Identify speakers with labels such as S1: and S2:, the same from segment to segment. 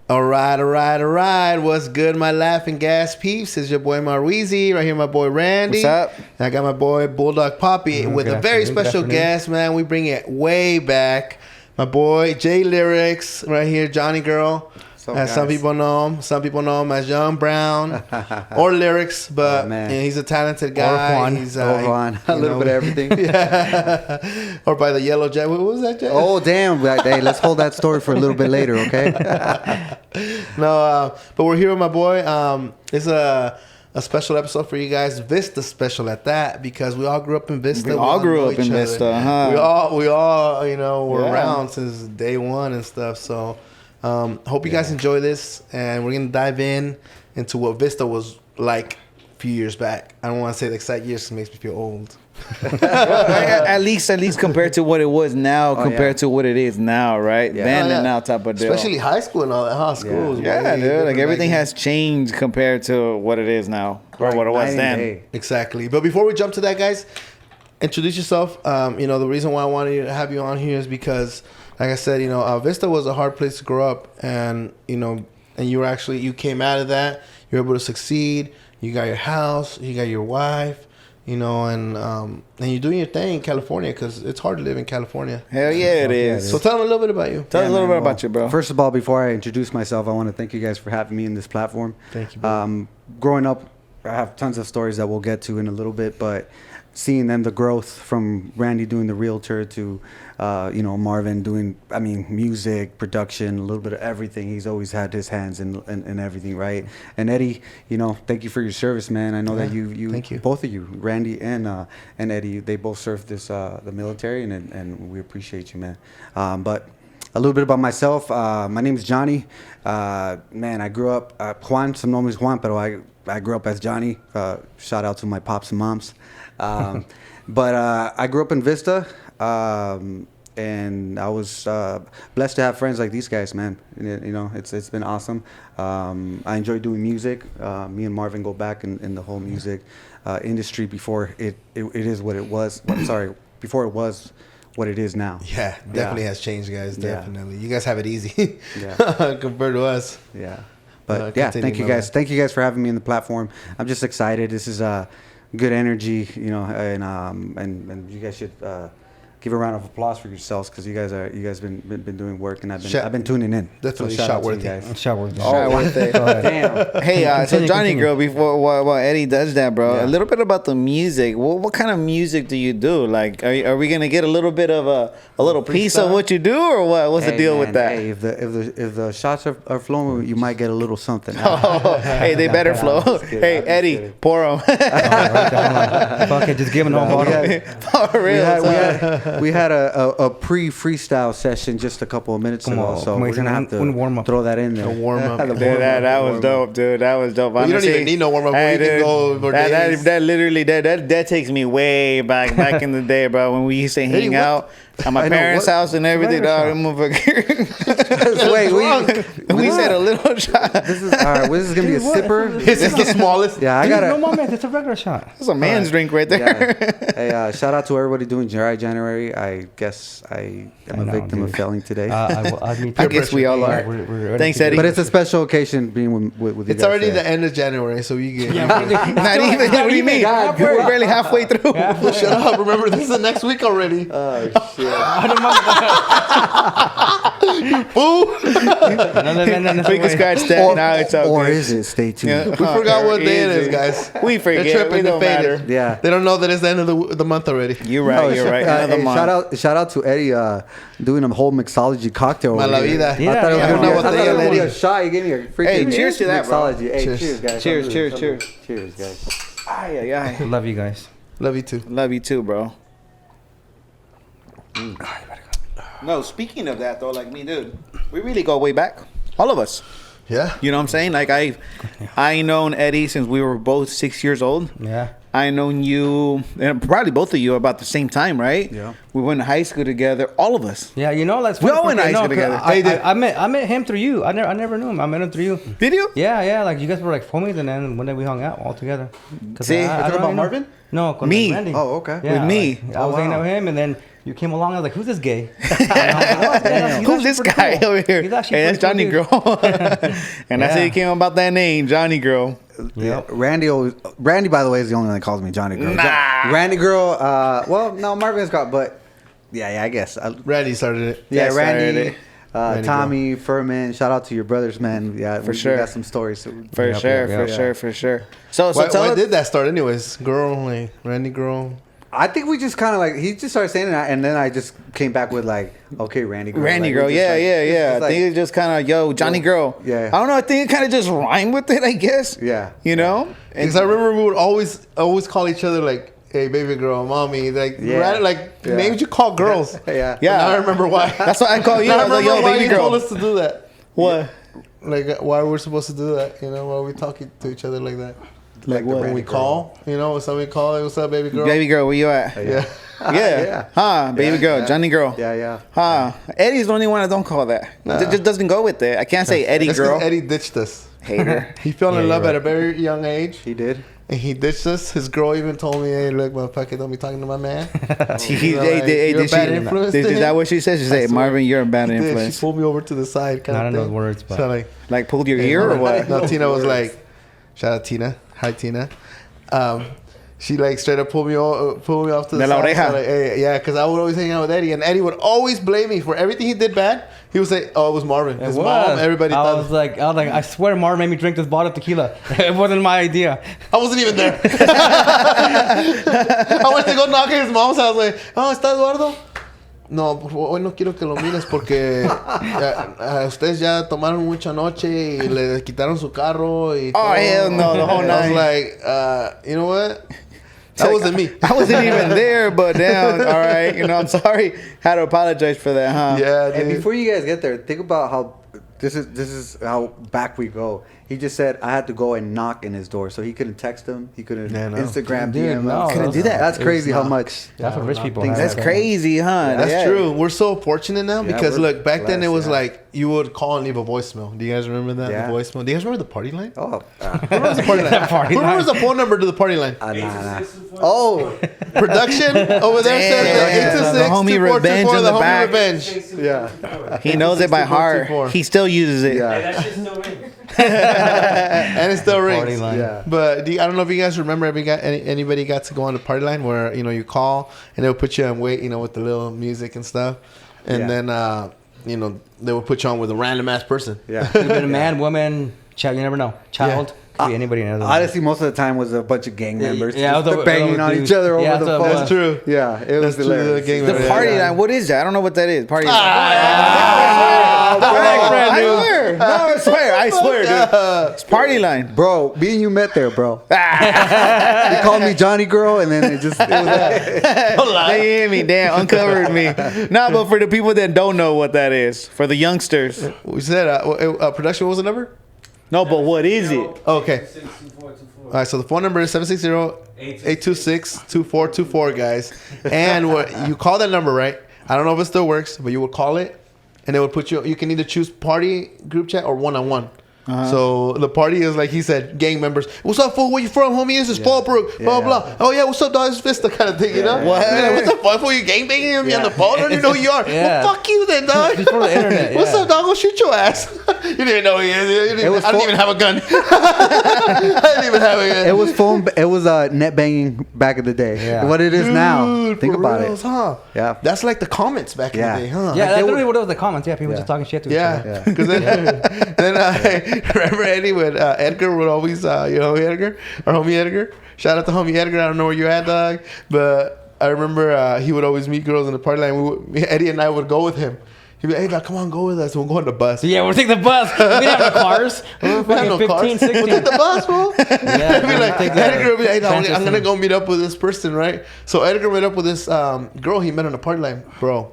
S1: All right. What's good, my laughing gas peeps? It's your boy Marweezy. Right here, my boy Randy.
S2: What's up?
S1: And I got my boy Bulldog Papi with a very special guest, man. We bring it way back. My boy Jlyrix right here, Johnny Girl. As some people know him. Some people know him as Young Brown or Lyrics, but he's a talented guy.
S3: Or Juan.
S1: He's
S3: Juan. A little bit of everything.
S1: Yeah. Or by the Yellow Jet. What was that, Jet?
S3: Oh, damn. Hey, let's hold that story for a little bit later, okay?
S1: No, but we're here with my boy. It's a special episode for you guys. Vista special at that, because we all grew up in Vista.
S2: We all grew up in Vista, huh?
S1: We all, were around since day one and stuff. So, hope you guys enjoy this, and we're gonna dive into what Vista was like a few years back. I don't want to say the exact years, 'cause it makes me feel old.
S2: at least compared to what it was now, to what it is now, right?
S3: Yeah.
S2: Then and now type of deal.
S1: Especially high school and all that. School was
S2: yeah, dude. Like everything has changed compared to what it is now, or what it was then.
S1: Exactly. But before we jump to that, guys, introduce yourself. The reason why I wanted to have you on here is because, like I said, Vista was a hard place to grow up, and you came out of that. You were able to succeed. You got your house. You got your wife. And you're doing your thing in California, because it's hard to live in California.
S2: Hell yeah, it is.
S1: So tell them a little bit about you.
S2: Tell us a little bit about you, bro.
S3: First of all, before I introduce myself, I want to thank you guys for having me in this platform.
S1: Thank you, bro.
S3: Growing up, I have tons of stories that we'll get to in a little bit, but seeing them, the growth from Randy doing the realtor to, Marvin doing, music, production, a little bit of everything. He's always had his hands in everything, right? And Eddie, thank you for your service, man. I know that you
S1: thank you.
S3: Both of you, Randy and Eddie, they both served the military, and we appreciate you, man. But a little bit about myself. My name is Jhonny. I grew up, Juan, some know me as Juan, but I grew up as Jhonny. Shout out to my pops and moms. But I grew up in Vista, and I was blessed to have friends like these guys, man. It's been awesome. I enjoy doing music. Me and Marvin go back in the whole music industry before it is what it was. Before it was what it is now.
S1: Yeah, definitely has changed, guys. Definitely. You guys have it easy compared to us.
S3: Yeah. But thank you guys. Thank you guys for having me in the platform. I'm just excited. This is good energy, and you guys should give a round of applause for yourselves, because you guys been doing work, and I've been tuning in.
S1: Definitely
S3: so
S1: shot worthy.
S3: Shot worthy.
S2: Damn. Hey, so Johnny Girl, before while Eddie does that, bro, a little bit about the music. What kind of music do you do? Like, are we gonna get a little bit of a little piece of what you do, or what? What's the deal with that?
S3: Hey, if the shots are flowing, you might get a little something.
S2: Hey, they better flow. Hey, Eddie, pour them.
S3: Fuck it, just give them all water.
S2: For real.
S3: We had a pre-freestyle session just a couple of minutes ago, so we're gonna have to throw that in there.
S1: Warm up.
S2: That was dope, dude. That was dope.
S1: Well, you don't even need no warm up.
S2: That literally takes me way back in the day, bro. When we used to hang out at my parents' house and everything.
S3: Wait,
S2: we said a little shot.
S3: This is all right. This is gonna be a sipper.
S1: This is the smallest.
S3: Yeah, I got it.
S4: No moment. It's a regular shot.
S2: It's a man's drink right there.
S3: Yeah. Hey, shout out to everybody doing dry January. I guess I am a victim of failing today.
S2: I guess we all are.
S4: We're
S2: Thanks, Eddie.
S3: But it's a special occasion being with you guys.
S1: It's already the end of January, so you get.
S2: Not even. What do you mean? We're barely halfway through.
S1: Well, shut up! Remember, this is the next week already.
S3: Oh shit!
S1: Fool!
S2: We can scratch that. Now it's okay.
S3: Or is it? Stay tuned.
S1: Yeah. We forgot what day it is, guys.
S2: We forget.
S1: They're tripping.
S2: They don't matter.
S3: Yeah.
S1: They don't know that it's the end of the month already.
S2: You're right. You're right. Another month.
S3: Shout out to Eddie doing a whole mixology cocktail.
S1: La vida.
S3: I thought it was
S1: gonna
S3: be a shot. You gave me a freaking
S2: cheers to that, bro.
S3: mixology. Hey, cheers, guys.
S2: Cheers,
S3: guys.
S2: Ay.
S4: Love you guys.
S1: Love you too.
S2: Love you too, bro. No, speaking of that though, like me, dude, we really go way back. All of us.
S1: Yeah.
S2: You know what I'm saying? Like I known Eddie since we were both 6 years old.
S4: Yeah.
S2: I known you, and probably both of you, about the same time, right?
S3: Yeah.
S2: We went to high school together, all of us.
S4: Yeah, that's
S2: we all went to high school together.
S4: I met him through you. I never knew him. I met him through you.
S2: Did you?
S4: Yeah. Like you guys were like homies, and then one day we hung out all together.
S2: See,
S1: I don't about Marvin?
S4: No,
S2: me.
S4: Randy.
S3: Oh, okay.
S4: Yeah,
S2: with me.
S4: I was hanging out with him, and then you came along. I was like, "Who's this gay?" And
S2: Who's this guy over here?
S4: He's
S2: Hey,
S4: actually
S2: that's Johnny
S4: pretty
S2: Girl. And that's how you came about that name, Johnny Girl.
S4: Yep.
S3: Randy, by the way, is the only one that calls me Johnny Girl.
S2: Nah.
S3: Randy Girl. Well, no, Marvin's got, but yeah, I guess.
S1: Randy started it.
S3: Yeah,
S2: started
S3: Randy.
S2: it.
S1: Randy
S3: Tommy, Furman. Shout out to your brothers, man. Yeah,
S2: For
S3: we
S2: sure.
S3: got some stories.
S2: For sure. So
S1: Why
S2: tell us.
S1: did that start, anyways? Girl, like Randy Girl.
S3: I think we just kind of like he just started saying that, and then I just came back with like, okay, Randy Girl.
S2: Randy
S3: Like,
S2: Girl,
S3: we just
S2: yeah.
S3: it's
S2: I
S3: like-
S2: think it just kind of, yo, Johnny Girl.
S3: Yeah.
S2: I don't know. I think it kind of just rhymed with it, I guess.
S3: Yeah.
S2: You know?
S1: Because I remember we would always call each other like, "Hey, baby girl, mommy," like
S3: Yeah.
S1: names you call girls.
S3: Yeah.
S2: Yeah.
S1: But now I remember why.
S2: That's why I call you.
S1: Now
S2: I was like, yo,
S1: why
S2: baby
S1: you
S2: girl.
S1: told us to do that.
S2: What?
S1: Like why we're supposed to do that? You know, why we talking to each other like that?
S2: Like
S1: When
S2: what?
S1: we call, you know, when somebody call, "Hey, what's up, baby girl?"
S2: Baby girl, where you at?
S1: Yeah.
S2: Yeah. Huh, baby girl, Johnny Girl.
S3: Yeah.
S2: Huh. Eddie's the only one that don't call that.
S1: Nah.
S2: It just doesn't go with it. I can't say Eddie
S1: That's 'cause
S2: girl.
S1: Eddie ditched us.
S2: Hater.
S1: He fell in
S4: Yeah,
S1: love
S4: you're
S1: at a very young age,
S3: He did.
S1: and he ditched us. His girl even told me, "Hey, look, motherfucker, don't be talking to my man."
S2: You're
S1: You're a bad influence to
S2: Is
S1: him?
S2: that what she said? She said,
S1: swear.
S2: Marvin, you're a bad
S1: She did.
S2: influence.
S1: She pulled me over to the side, kind
S4: Not
S1: of
S4: in
S1: thing.
S4: those words, but
S1: So like,
S2: Like pulled your ear or what?
S1: No, Tina was like, shout out Tina. Hi, Tina. She like straight up pulled me off to the
S2: De la
S1: side.
S2: oreja.
S1: So, like, hey, yeah, because I would always hang out with Eddie, and Eddie would always blame me for everything he did bad. He would say, "Oh, it was Marvin." His mom, everybody
S4: I
S1: thought.
S4: was like, I swear, Marvin made me drink this bottle of tequila. It wasn't my idea.
S1: I wasn't even there. I went to go knock at his mom's house. Like, "Oh, ¿está Eduardo?" No, hoy no quiero que lo mires porque ustedes ya tomaron mucha noche y le quitaron su carro y
S2: Oh,
S1: todo."
S2: hell no, the whole
S1: I was
S2: night.
S1: like, you know what? That wasn't me.
S2: I wasn't even there, but damn, all right. You know, I'm sorry. Had to apologize for that, huh?
S1: Yeah,
S3: And
S1: dude.
S3: before you guys get there, think about how this is how back we go. He just said I had to go and knock in his door, so he couldn't text him. He couldn't
S1: Yeah, no.
S3: Instagram
S4: Dude,
S3: DM him.
S4: no,
S2: Couldn't do that.
S3: That's crazy how
S1: not.
S3: much.
S4: That's what rich people
S3: things-
S4: have.
S2: That's crazy, huh?
S1: That's
S2: Yeah.
S1: true. We're so fortunate now because
S3: we're
S1: look, back then it
S3: blessed,
S1: was
S3: yeah.
S1: like you would call and leave a voicemail. Do you guys remember that?
S3: Yeah.
S1: The voicemail. Do you guys remember the party line?
S3: Oh,
S1: Who remembers the party line?
S4: Party
S1: Who
S4: line.
S1: remembers the phone number to the party line?
S3: nah. Oh,
S1: Production over there
S2: Damn.
S1: says
S2: The homie
S1: 826-2424,
S2: Revenge in
S1: the
S2: the
S1: homie
S2: back.
S1: Revenge.
S3: yeah.
S2: He knows it by heart.
S1: 64.
S2: He still uses it.
S3: Yeah.
S5: That shit still rings.
S1: And it still
S4: Party
S1: rings.
S4: line.
S3: Yeah.
S1: But I don't know if you guys remember if anybody got to go on the party line where you call and they would put you on wait, with the little music and stuff, and
S3: Yeah.
S1: then they would put you on with a random ass person.
S3: Yeah.
S4: Could have been a man, woman, child. You never know. Child. Could be anybody.
S3: Honestly, most of the time was a bunch of gang members.
S4: Yeah,
S3: just
S4: those are-
S3: banging
S4: those
S3: on
S4: dudes.
S3: each other
S4: Yeah,
S3: over the
S4: that's
S3: phone.
S4: what
S1: That's true.
S3: Yeah, it was
S1: That's true,
S3: hilarious.
S1: the gang
S2: The
S1: members.
S2: party
S1: Yeah.
S2: line. What is that? I don't know what that is. Party line. I swear. I swear, dude. It's party line.
S3: Bro, me and you met there, bro. He called me Johnny Girl, and then it was
S2: They hear me, damn, uncovered me. Nah, but for the people that don't know what that is, for the youngsters.
S1: We said production. What was the number?
S2: No, but what is it?
S1: Okay. All right, so the phone number is 760-826-2424, guys. And you call that number, right? I don't know if it still works, but you would call it, and they would put you can either choose party, group chat, or one-on-one. So the party is like he said, gang members. What's up, fool? Where you from, homie? This is Fallbrook. Blah, blah. Oh, yeah, what's up, dog? It's Vista kind of thing, you know?
S2: What?
S1: Like, what the fuck, fool? You gang banging me on the phone? I don't even know who you are.
S4: Yeah.
S1: Well, fuck you then, dog.
S4: Before the internet,
S1: What's
S4: yeah.
S1: up, dog? Go shoot your ass. You didn't know he is.
S3: It was
S1: I didn't even have a gun. I didn't even have a gun.
S3: It was phone. It was net banging back in the day.
S4: Yeah.
S3: What it is now.
S1: Dude,
S3: Think
S1: for
S3: about
S1: reals,
S3: it.
S1: Huh?
S3: Yeah.
S1: That's like the comments back in
S3: Yeah.
S1: the day, huh?
S4: Yeah,
S1: Like,
S4: that's
S1: they
S4: literally
S1: would-
S4: what it was. The comments. Yeah, people just talking shit to each other.
S1: yeah. Because then I remember Eddie would Edgar would always Edgar, our homie Edgar. Shout out to homie Edgar. I don't know where you're at, dog, but I remember he would always meet girls in the party line. Eddie and I would go with him. He'd be like, "Hey, dog, come on, go with us. We'll go on the bus."
S4: Yeah, we'll take the bus. We didn't have no cars. We were
S1: We had
S4: fucking
S1: no cars.
S4: 15, 16.
S1: We'll take the bus, bro.
S4: Yeah,
S1: He'd be like,
S4: take the
S1: Edgar would be like, "Hey, dog, I'm
S4: transit
S1: gonna go meet up with this person, right?" So Edgar met up with this girl he met on the party line, bro.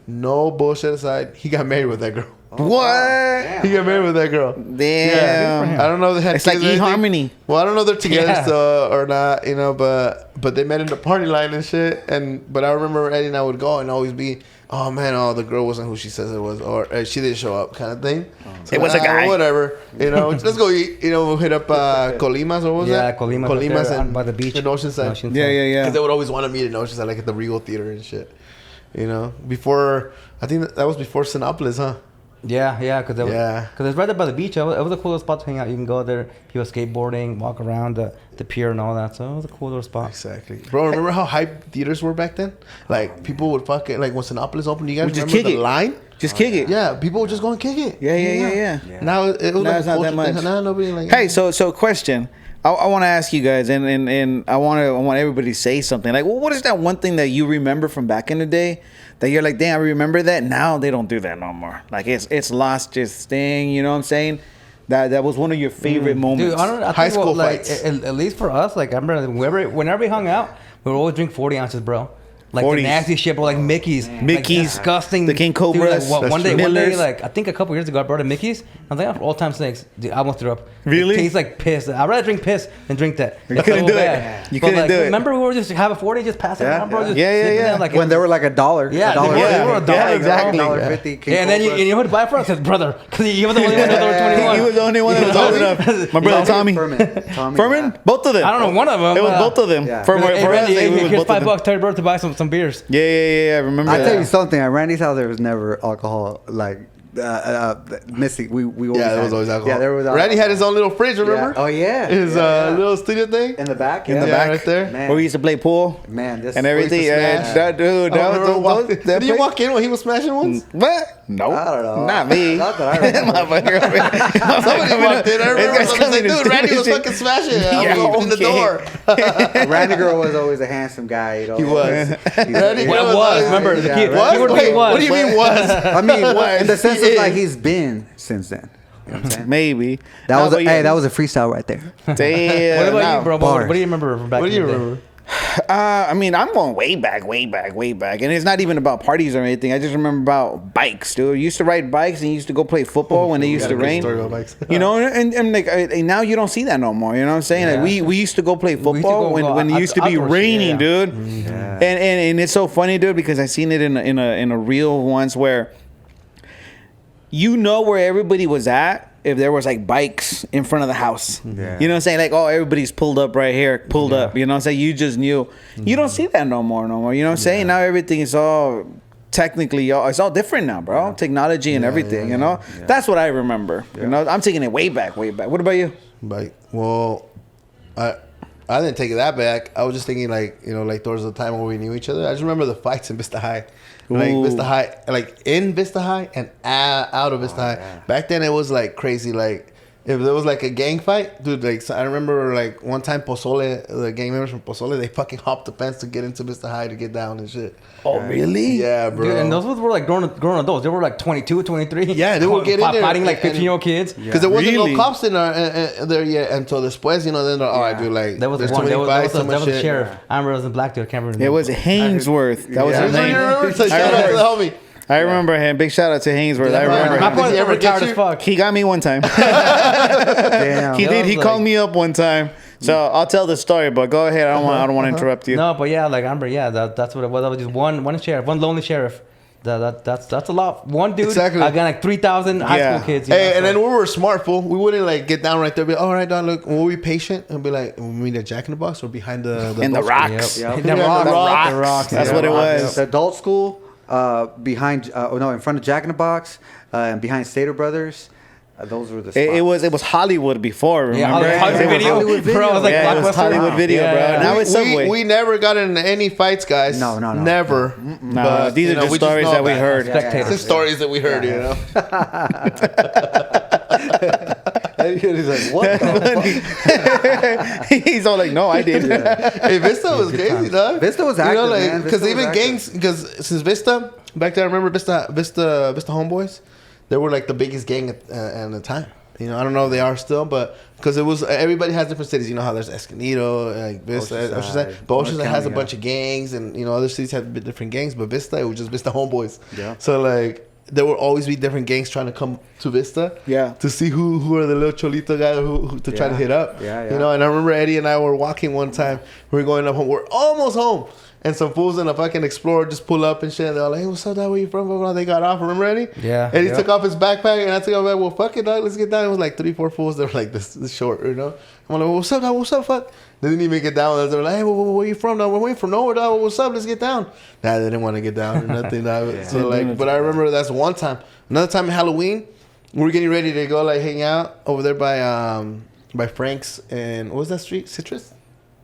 S1: No bullshit aside, he got married with that girl.
S2: What?
S1: He got married with that girl.
S2: Damn.
S1: I don't know if they had
S2: It's like
S1: kids or anything.
S2: eHarmony.
S1: Well, I don't know if they're together
S4: Yeah.
S1: still or not, but they met in the party line and shit. But I remember Eddie and I would go and always be, oh man, the girl wasn't who she says it was, or she didn't show up, kind of thing. So,
S2: It was a guy.
S1: Whatever, let's go eat. We'll hit up Colimas or what was
S4: Yeah,
S1: that?
S4: Colimas
S1: Colimas
S4: up there
S1: and
S4: by the beach.
S1: in Oceanside.
S2: Yeah, yeah,
S1: Because they
S2: yeah.
S1: would always want to meet in Oceanside, like at the Regal Theater and shit. You know, before I think that was before Sinopolis, huh?
S4: Yeah, because it's right there by the beach. It was a cool little spot to hang out. You can go there, people skateboarding, walk around the pier and all that. So it was a cool little spot.
S1: Exactly, bro. Remember how hype theaters were back then? Like people would fucking like when Sinopolis opened. You guys remember the line?
S2: Just kick it.
S1: Yeah, people would just go and kick it.
S2: Yeah.
S1: Now it was
S2: Now
S1: like
S2: it's not that much.
S1: Now nobody like.
S2: Hey, so question. I want to ask you guys, and I want everybody to say something. Like, well, what is that one thing that you remember from back in the day that you're like, damn, I remember that. Now they don't do that no more. Like it's lost its thing. You know what I'm saying? That was one of your favorite moments.
S4: Dude, I
S1: High
S4: think,
S1: school
S4: like,
S1: fights.
S4: At least for us, like I remember whenever we hung out, we would always drink 40 ounces, bro. Like
S2: 40s.
S4: the nasty shit, bro. Like Mickey's. Like disgusting.
S2: The King Cobras.
S4: Dude, like, one day,
S2: Millers.
S4: like I think a couple years ago, I brought a Mickey's. I was like, all time snakes. Dude, I almost threw up.
S2: Really?
S4: It tastes like piss. I'd rather drink piss than drink that.
S2: You couldn't do it. You couldn't do it.
S4: Remember we were just have a 40, just pass it around, bro. Just
S2: Yeah.
S4: sniffing it, like
S3: When they were like $1.
S4: Yeah,
S3: $1.
S4: they were $1,
S2: Yeah,
S4: bro.
S2: exactly.
S3: $1.50.
S4: Yeah, and then you know who to buy it for? I said, brother, because he was the only one that was over 21.
S2: He was the only one that was old enough. My brother Tommy.
S3: Furman.
S2: Both of them.
S4: I don't know, one of them.
S2: It was both of them.
S3: Yeah.
S2: For
S4: Hey,
S2: us,
S4: Randy,
S2: it was
S4: here's
S2: both of them.
S4: $5. Tell your brother to buy some beers.
S2: Yeah. I remember
S3: I
S2: that.
S3: tell you something. At Randy's house, there was never alcohol. Like missing. We always
S1: Yeah, there was
S3: had-
S1: always alcohol.
S3: Yeah, there was.
S1: Randy had his own little fridge. Remember?
S3: Yeah. Oh yeah.
S1: His
S3: Yeah.
S1: little studio thing
S3: in the back.
S2: In the
S1: Yeah,
S2: back.
S1: right there.
S3: Man.
S2: Where we used to play pool
S3: Man, this
S2: and everything.
S1: we used to
S2: Yeah,
S1: smash.
S2: that dude. That was
S1: Did
S2: that
S1: you
S2: place-
S1: walk in when he was smashing ones?
S2: What? No.
S3: I don't know.
S2: Not me.
S3: Not that I remember.
S1: Somebody walked in. I remember somebody said, dude, Randy was fucking smashing it. I was in the door.
S3: Randy girl was always a handsome guy. You know?
S1: He was.
S3: Randy
S1: Randy
S4: What
S1: girl
S4: was? Remember, the
S3: Yeah,
S4: key
S3: right.
S4: word
S1: Wait,
S4: was.
S1: what do you mean was?
S3: I mean, in the sense
S1: He
S3: of like
S1: is.
S3: he's been since then. You know what I'm saying?
S2: Maybe.
S3: That was
S2: but yeah.
S3: that was a freestyle right there.
S2: Damn.
S4: What about
S2: nah.
S4: you, bro?
S3: Bars.
S4: What do you remember from back
S1: What do
S4: in
S1: you
S4: the day?
S1: remember?
S2: I mean, I'm going way back. And it's not even about parties or anything. I just remember about bikes, dude. I used to ride bikes and used to go play football when it used to rain.
S1: Story about bikes.
S2: You know, and like now you don't see that no more. You know what I'm saying?
S4: Yeah.
S2: Like we used to go play
S4: to go
S2: football when it used to be
S4: outdoors,
S2: raining,
S4: yeah.
S2: dude. And it's so funny, dude, because I seen it in a reel once where you know where everybody was at if there was like bikes in front of the house.
S3: Yeah.
S2: You know what I'm saying? Like, oh, everybody's pulled up right here, pulled up. You know what I'm saying? You just knew. You don't see that no more. You know what I'm saying? Now everything is all technically, it's all different now, bro. Technology and everything, you know? That's what I remember. You know, I'm taking it way back. What about you?
S1: Like, well, I didn't take it that back. I was just thinking like towards the time when we knew each other. I just remember the fights in Vista High. Like
S2: Ooh.
S1: Vista High, like in Vista High and out of Vista High.
S3: yeah.
S1: Back then it was like crazy. Like if there was like a gang fight, dude. Like so I remember like one time Pozole, the gang members from Pozole, they fucking hopped the fence to get into Vista High to get down and shit.
S2: Oh, really?
S1: Yeah, bro.
S4: Dude, and those were like grown adults. They were like 22, 23.
S1: Yeah, they would get in there
S4: fighting like
S1: and-
S4: 15-year-old kids.
S1: Because there wasn't
S2: Really?
S1: no cops in there yet until después, then they're all right, dude. Like
S4: That was
S1: there's
S4: one.
S1: too many fights, so
S4: That
S1: much
S4: was the
S1: shit.
S4: sheriff. I remember it was a black dude. I can't remember.
S2: It was Hainsworth. That was
S1: Yeah.
S2: his
S1: So you
S2: name.
S1: remember? So shout out to the homie.
S2: I remember him. Big shout out to Hainsworth. I
S1: Yeah,
S2: remember
S4: My
S2: him.
S1: Did
S4: boy's
S1: he ever get
S4: retired
S1: you?
S4: as fuck.
S2: He got me one time.
S3: Damn.
S2: He
S4: It
S2: did.
S4: was
S2: He
S4: like-
S2: called me up one time. So I'll tell the story, but go ahead. I don't want to interrupt you.
S4: No, but yeah, like I remember, yeah, that's what it was. That was just one sheriff, one lonely sheriff. That's a lot. One dude.
S1: Exactly.
S4: I got like 3,000 high
S2: Yeah.
S4: school kids. you
S1: Hey,
S4: know,
S1: and
S4: so-
S1: then we were smart, fool. We wouldn't like get down right there. Be like, all right, Don, look, we'll be patient and be like, we meet a Jack in the Box or behind the
S2: In the
S1: adult
S2: rocks.
S3: Yep.
S4: The
S3: Yeah,
S4: rocks.
S1: the rocks.
S4: The rocks.
S2: That's
S4: yeah.
S2: what it was.
S3: The adult school, behind, in front of Jack in the Box, and behind Stater Brothers. Those were the spots.
S2: It was Hollywood before.
S4: Yeah,
S2: Remember?
S4: Hollywood
S3: It was
S4: video.
S3: Hollywood video.
S4: Bro, it was like
S2: Yeah, it was
S4: Blockbuster.
S2: Hollywood video,
S4: Yeah,
S2: bro.
S4: yeah.
S2: Now it's Subway.
S1: We never got into any fights, guys.
S3: No.
S1: Never.
S2: No,
S1: But,
S2: these
S1: you
S2: are
S1: know,
S2: just
S1: we just
S2: stories
S1: know
S2: that we
S1: about-
S2: heard.
S4: Spectators.
S1: It's stories that we heard, you know.
S3: He's like, what the fuck?
S2: He's all like, no, I did.
S1: Hey, Vista was crazy, dog.
S3: Vista was active, man.
S1: Because
S3: Vista
S1: even
S3: was
S1: gangs, because since Vista, back there, I remember Vista Homeboys, they were like the biggest gang at the time. You know, I don't know if they are still, but because it was, everybody has different cities. You know how there's Escondido, like Vista,
S3: Oceanside.
S1: but Oceanside
S3: North
S1: has a
S3: County,
S1: bunch of gangs, and you know other cities have different gangs. But Vista, it was just Vista Homeboys.
S3: Yeah.
S1: So like, there will always be different gangs trying to come to Vista.
S2: Yeah.
S1: To see who are the little cholito guys who to try to
S3: Yeah.
S1: hit up.
S3: Yeah,
S1: You know, and I remember Eddie and I were walking one time. We were going up home. We're almost home. and some fools in a fucking Explorer just pull up and shit. They're like, hey, what's up, dog? Where you from? Blah, blah. They got off. Remember, Eddie?
S4: Yeah.
S1: And he took off his backpack, and I took off, like, well, fuck it, dog. Let's get down. It was like 3-4 fools. They were like this short, you know? I'm like, well, what's up, dog? What's up, fuck? They didn't even get down. They were like, hey, where you from, dog? We're from nowhere, dog. What's up? Let's get down. Nah, they didn't want to get down or nothing, dog.
S3: Yeah.
S1: So, like, but I remember that's one time. Another time in Halloween, we were getting ready to go, like, hang out over there by Frank's and what was that street? Citrus?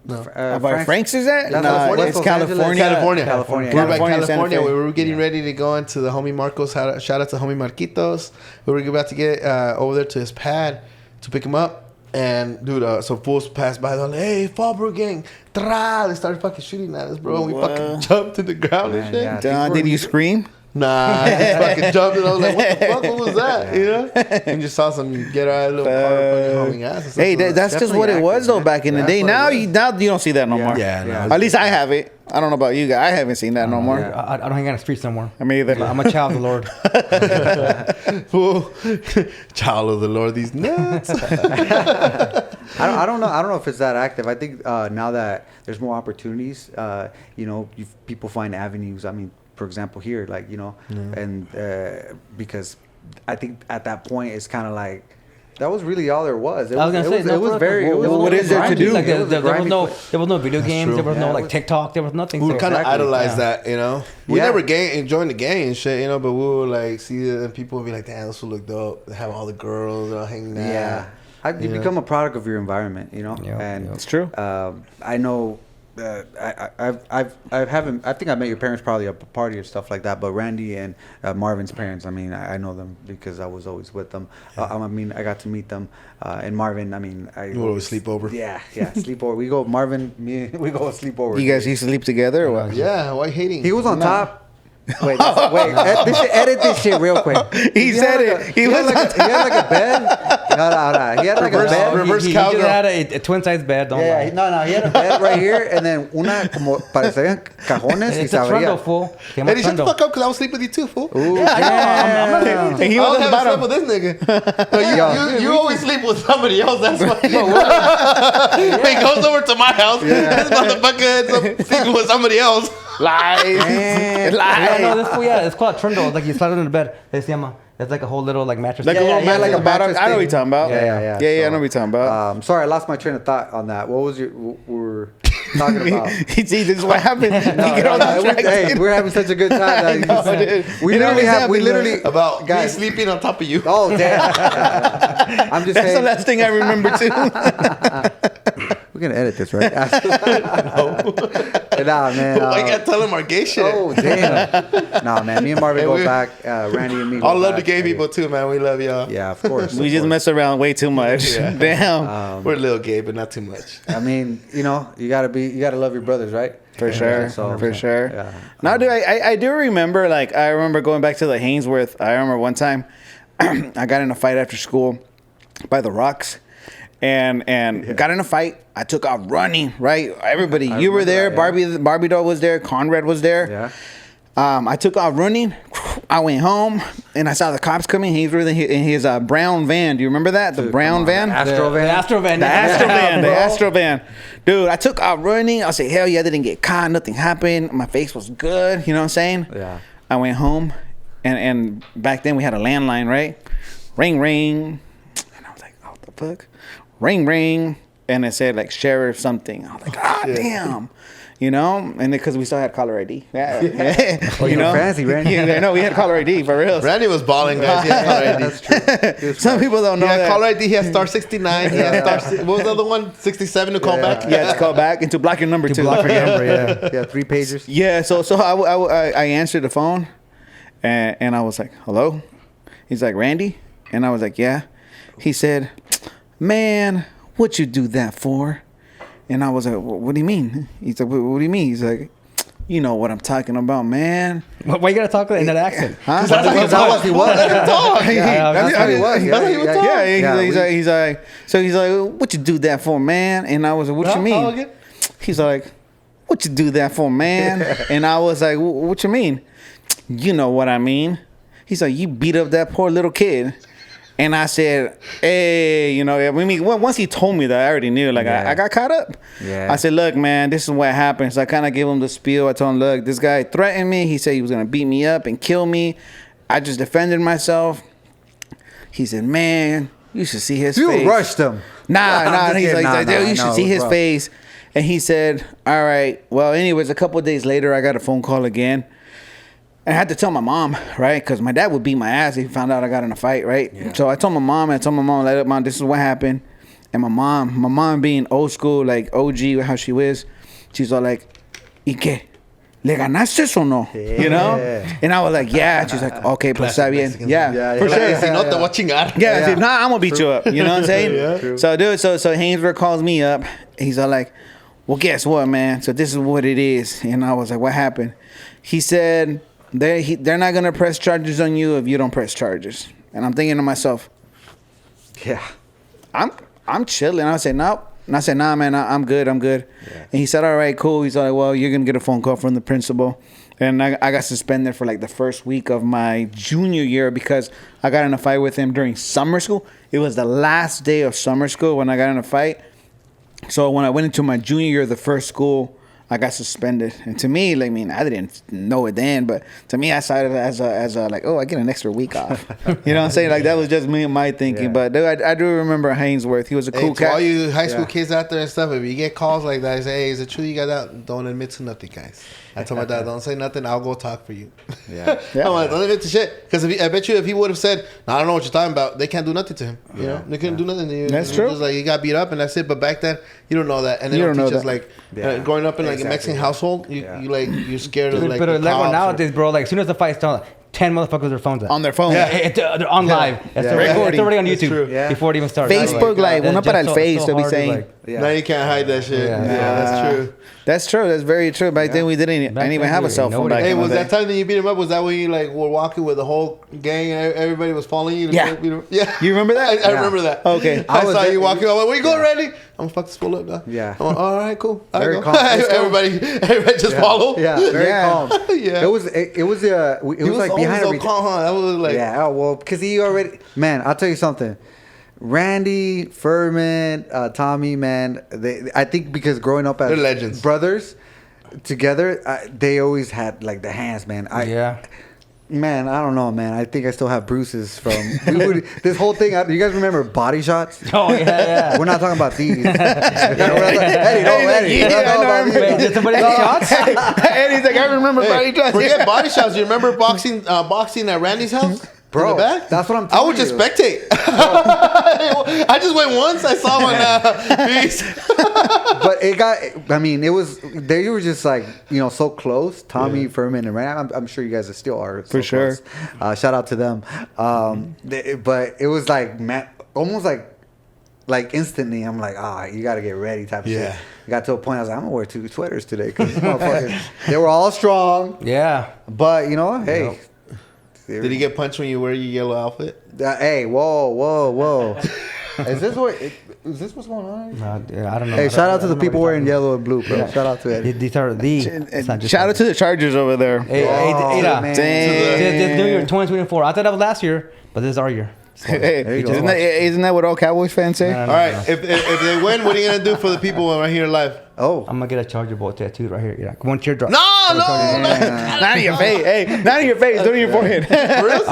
S1: No.
S2: By Frank's is that?
S3: That's
S2: No,
S3: California.
S2: it's California.
S3: California.
S1: We were by
S2: California,
S1: California.
S2: Santa Fe.
S1: We were getting
S2: Yeah.
S1: ready to go into the homie Marcos. Shout out to homie Marquitos. We were about to get over there to his pad to pick him up. And, dude, some fools passed by. They're like, hey, Fallbrook gang. They started fucking shooting at us, bro. And we fucking jumped to the ground and shit.
S2: Yeah. Did you scream?
S1: Nah, I just fucking jumped and I was like, what the fuck? What was that? You know? And just saw some get out of little car fucking homing ass.
S2: Hey, that's just what it was though back in the day. Now you don't see that no more.
S1: Yeah, no.
S2: At least I have it. I don't know about you guys. I haven't seen that no more.
S4: I don't hang out on the streets no more.
S2: I mean, either.
S4: I'm a child of the Lord.
S1: Fool. Child of the Lord, these nuts.
S3: I don't know if it's that active. I think now that there's more opportunities, people find avenues. I mean, for example, here, like, and because I think at that point it's kind of like that was really all there was.
S4: I was gonna say,
S2: what is there to do?
S4: Like, there was no video games.
S1: true.
S4: There was no like TikTok. There was nothing.
S1: We would kind of
S3: Exactly.
S1: idolize that, you know. We
S3: Yeah.
S1: never joined the gang and shit, you know. But we would like see it, and people would be like, "Damn, this will look dope." They have all the girls all hanging out.
S3: Yeah, you become a product of your environment,
S4: Yeah,
S3: and
S4: yeah.
S2: It's true.
S3: I know. I think I met your parents probably at a party or stuff like that. But Randy and Marvin's parents, I mean, I know them because I was always with them. I mean, I got to meet them. And Marvin, I mean,
S1: We would always sleep over.
S3: Yeah, sleep over. We go, Marvin, we go sleep over.
S2: You guys used to sleep together or what?
S1: Yeah, why hating?
S3: He was on top. Wait, edit this shit real quick.
S2: He said it. He
S3: had like a bed. No. He had like a bed.
S1: reverse
S4: He
S1: cowgirl.
S4: just had a twin size bed. Don't lie.
S3: He had a bed right here, and then una como parecían cajones y
S4: It's
S3: se
S4: a trundle,
S3: abría.
S4: fool. Se llama
S1: Eddie, shut the
S4: trundle.
S1: fuck up, because I was sleep with you too, fool.
S3: Ooh,
S2: And he
S1: I
S2: was
S1: was
S2: on the
S1: having
S2: bottom.
S1: slept with this nigga. No, you always sleep with somebody else. That's why. He goes over to my house. This motherfucker ends up sleeping with somebody else.
S2: Lies.
S4: Yeah, no, this fool, it's called a trundle. It's like you slide under the bed. Se llama. It's like a whole little like mattress.
S2: Like a little man, like a bottom.
S3: mattress
S2: I know what
S3: thing.
S2: you're talking about.
S3: Yeah.
S2: Yeah, I know what you're talking about.
S3: Sorry, I lost my train of thought on that. What was we were talking about?
S2: See, this is what happened. He get all distracted.
S3: Hey, we're having such a good time.
S2: I know, dude.
S3: We
S2: It always
S3: literally
S2: happens,
S1: About me
S3: guys.
S1: sleeping on top of you.
S3: Oh damn! I'm just
S2: That's the
S3: saying.
S2: last thing I remember too.
S3: We're gonna edit this, right? Nah, man.
S1: Why you gotta tell him our gay shit?
S3: Oh damn! Nah, man. Me and Marvin go back. Randy and me.
S1: I
S3: go
S1: love the
S3: back.
S1: gay people too, man. We love y'all.
S3: Yeah, of course.
S2: We just mess around way too much.
S1: Yeah.
S2: Damn.
S1: We're a little gay, but not too much.
S3: I mean, you gotta love your brothers, right?
S2: For sure.
S3: So,
S2: For sure.
S3: yeah.
S2: No, dude, I do remember, like, I remember going back to the Hainsworth. I remember one time I got in a fight after school by the rocks and got in a fight. I took off running, right? Everybody, you were there.
S3: that, yeah.
S2: Barbie doll was there. Conrad was there.
S3: Yeah.
S2: I took off running. I went home and I saw the cops coming. He was in his brown van. Do you remember that? The brown van?
S3: Astro van.
S4: The Astro van.
S2: The Astro
S4: Yeah,
S2: van, the
S4: bro.
S2: Astro van. Dude, I took off running. I said, hell yeah, I didn't get caught. Nothing happened. My face was good. You know what I'm saying?
S3: Yeah.
S2: I went home, and back then we had a landline, right? Ring, ring. And I was like, oh, what the fuck? Ring, ring. And it said, like, sheriff something. I was like, damn. You know? And because we still had caller ID. Yeah.
S3: Oh, you know? Fancy, Randy.
S2: Yeah, no, we had caller ID, for real.
S1: Randy was balling, guys. He had caller ID.
S3: That's true.
S2: Some people don't
S1: He
S2: know
S1: had
S2: that.
S1: caller ID. He had star 69. He had star. What was the other one? 67 to call back.
S2: Yeah, to call back and to block your number, too.
S4: Block your number, yeah.
S3: Yeah, 3 pagers.
S2: Yeah, so I answered the phone, and I was like, hello? He's like, Randy? And I was like, yeah. He said, man, what you do that for? And I was like, what do you mean? He's like, what do you mean? He's like, you know what I'm talking about, man.
S4: Why you gotta talk in that accent?
S2: Huh?
S3: That's how he was.
S4: Yeah,
S3: That's how he was.
S1: That's how he was talking.
S2: Yeah, he's like, so he's like, what you do that for, man? And I was like, what you mean?
S1: Okay.
S2: He's like, what you do that for, man? And I was like, what you mean? You know what I mean. He's like, you beat up that poor little kid. And I said, hey, you know, I mean, once he told me that, I already knew. Like, I got caught up.
S3: Yeah.
S2: I said, look, man, this is what happened. So I kind of gave him the spiel. I told him, look, this guy threatened me. He said he was going to beat me up and kill me. I just defended myself. He said, man, you should see his face.
S3: You rushed him.
S2: Nah. He's like, dude, you should see his face. And he said, all right. Well, anyways, a couple of days later, I got a phone call again. And I had to tell my mom, right? Because my dad would beat my ass if he found out I got in a fight, right? Yeah. So I told my mom, like, look, Mom, this is what happened. And my mom being old school, like OG, how she was, she's all like, ¿Y qué? ¿Le ganaste o no?
S3: Yeah.
S2: You know? And I was like, yeah. She's like, okay, pues está bien. Yeah, for sure.
S1: Si no te voy a chingar.
S2: Yeah, see, nah, I'm gonna beat you up. You know what I'm saying?
S1: Yeah.
S2: So, dude, so Hainsworth calls me up. He's all like, well, guess what, man? So this is what it is. And I was like, what happened? He said, they're not gonna press charges on you if you don't press charges. And I'm thinking to myself,
S3: yeah,
S2: I'm chilling. I said, nope. And I said, nah, man, I'm good. Yeah. And he said, all right, cool. He's like, well, you're gonna get a phone call from the principal. And I got suspended for like the first week of my junior year because I got in a fight with him during summer school. It was the last day of summer school when I got in a fight. So when I went into my junior year, the first school, I got suspended. And to me, like, I mean, I didn't know it then, but to me, I saw it as a like, oh, I get an extra week off. You know what I'm saying? Like, that was just me and my thinking. Yeah. But dude, I do remember Hainsworth. He was a cool cat.
S1: To all you high school kids out there and stuff, if you get calls like that, you say, hey, is it true you got that? Don't admit to nothing, guys. I told my dad, don't say nothing. I'll go talk for you.
S3: Yeah.
S1: I'm like, don't admit to shit. Because I bet you if he would have said, no, I don't know what you're talking about, they can't do nothing to him. You know? They couldn't do nothing to you.
S2: That's true.
S1: Just like, he got beat up and that's it. But back then, you don't know that. And they don't teach us, like, growing up in like a Mexican household, you're scared of like
S4: But like nowadays, bro, like as soon as the fight's done, 10 motherfuckers with their phones out.
S2: On their phone.
S4: Yeah. They're on live. It's already on YouTube before it even starts.
S2: Facebook Live. Uno para el face, they'll be saying.
S1: Now you can't hide that shit. Yeah, that's true.
S2: That's true. That's very true. Back then, we didn't even have a cell phone.
S1: Hey, was that time that you beat him up? Was that when you like were walking with the whole gang and everybody was following you?
S2: Yeah. You remember that?
S1: I remember that.
S2: Okay.
S1: I saw you walking. I went, where you going, Randy? I'm gonna fuck this fool up now.
S3: Yeah.
S1: I'm like, all right, cool.
S3: Very calm.
S1: Everybody just followed.
S3: Yeah, very calm.
S1: Yeah.
S3: It was like behind
S1: so calm, huh? That was like
S3: because he already, man, I'll tell you something. Randy, Furman, Tommy, man, I think because growing up as
S1: they're legends.
S3: Brothers together, they always had like the hands, man. Man, I don't know, man. I think I still have bruises from this whole thing. You guys remember body shots?
S4: Oh yeah.
S3: We're not talking about these. Eddie.
S4: Wait, did somebody have shots?
S2: Eddie's like, I remember body shots.
S1: Forget body shots. You remember boxing at Randy's house?
S3: Bro, that's what I'm telling you.
S1: I would just spectate. I just went once. I saw one.
S3: But they were just like, so close. Tommy, Furman, and Randy. I'm sure you guys still are.
S2: For sure.
S3: Close. Shout out to them. But it was like, man, almost like instantly, I'm like, you got to get ready type of shit. I got to a point, I was like, I'm going to wear 2 sweaters today. Because they were all strong.
S4: Yeah.
S3: But, hey.
S1: Did he get punched when you wear your yellow outfit?
S3: Hey, whoa. Is this what's going on?
S4: I don't know.
S3: Hey, shout out to the people wearing yellow and blue, bro. Yeah. Shout out to it.
S4: These are
S2: shout out to the Chargers over there.
S4: Hey, this New Year 2024. I thought that was last year, but this is our year. So,
S2: hey, isn't that what all Cowboys fans say?
S1: No, all right, if they win, what are you gonna do for the people right here live?
S3: Oh,
S4: I'm gonna get a Charger ball tattooed right here. Yeah, one teardrop.
S1: No,
S2: not in your face. Hey, not in your face. Don't in your forehead.
S1: For real?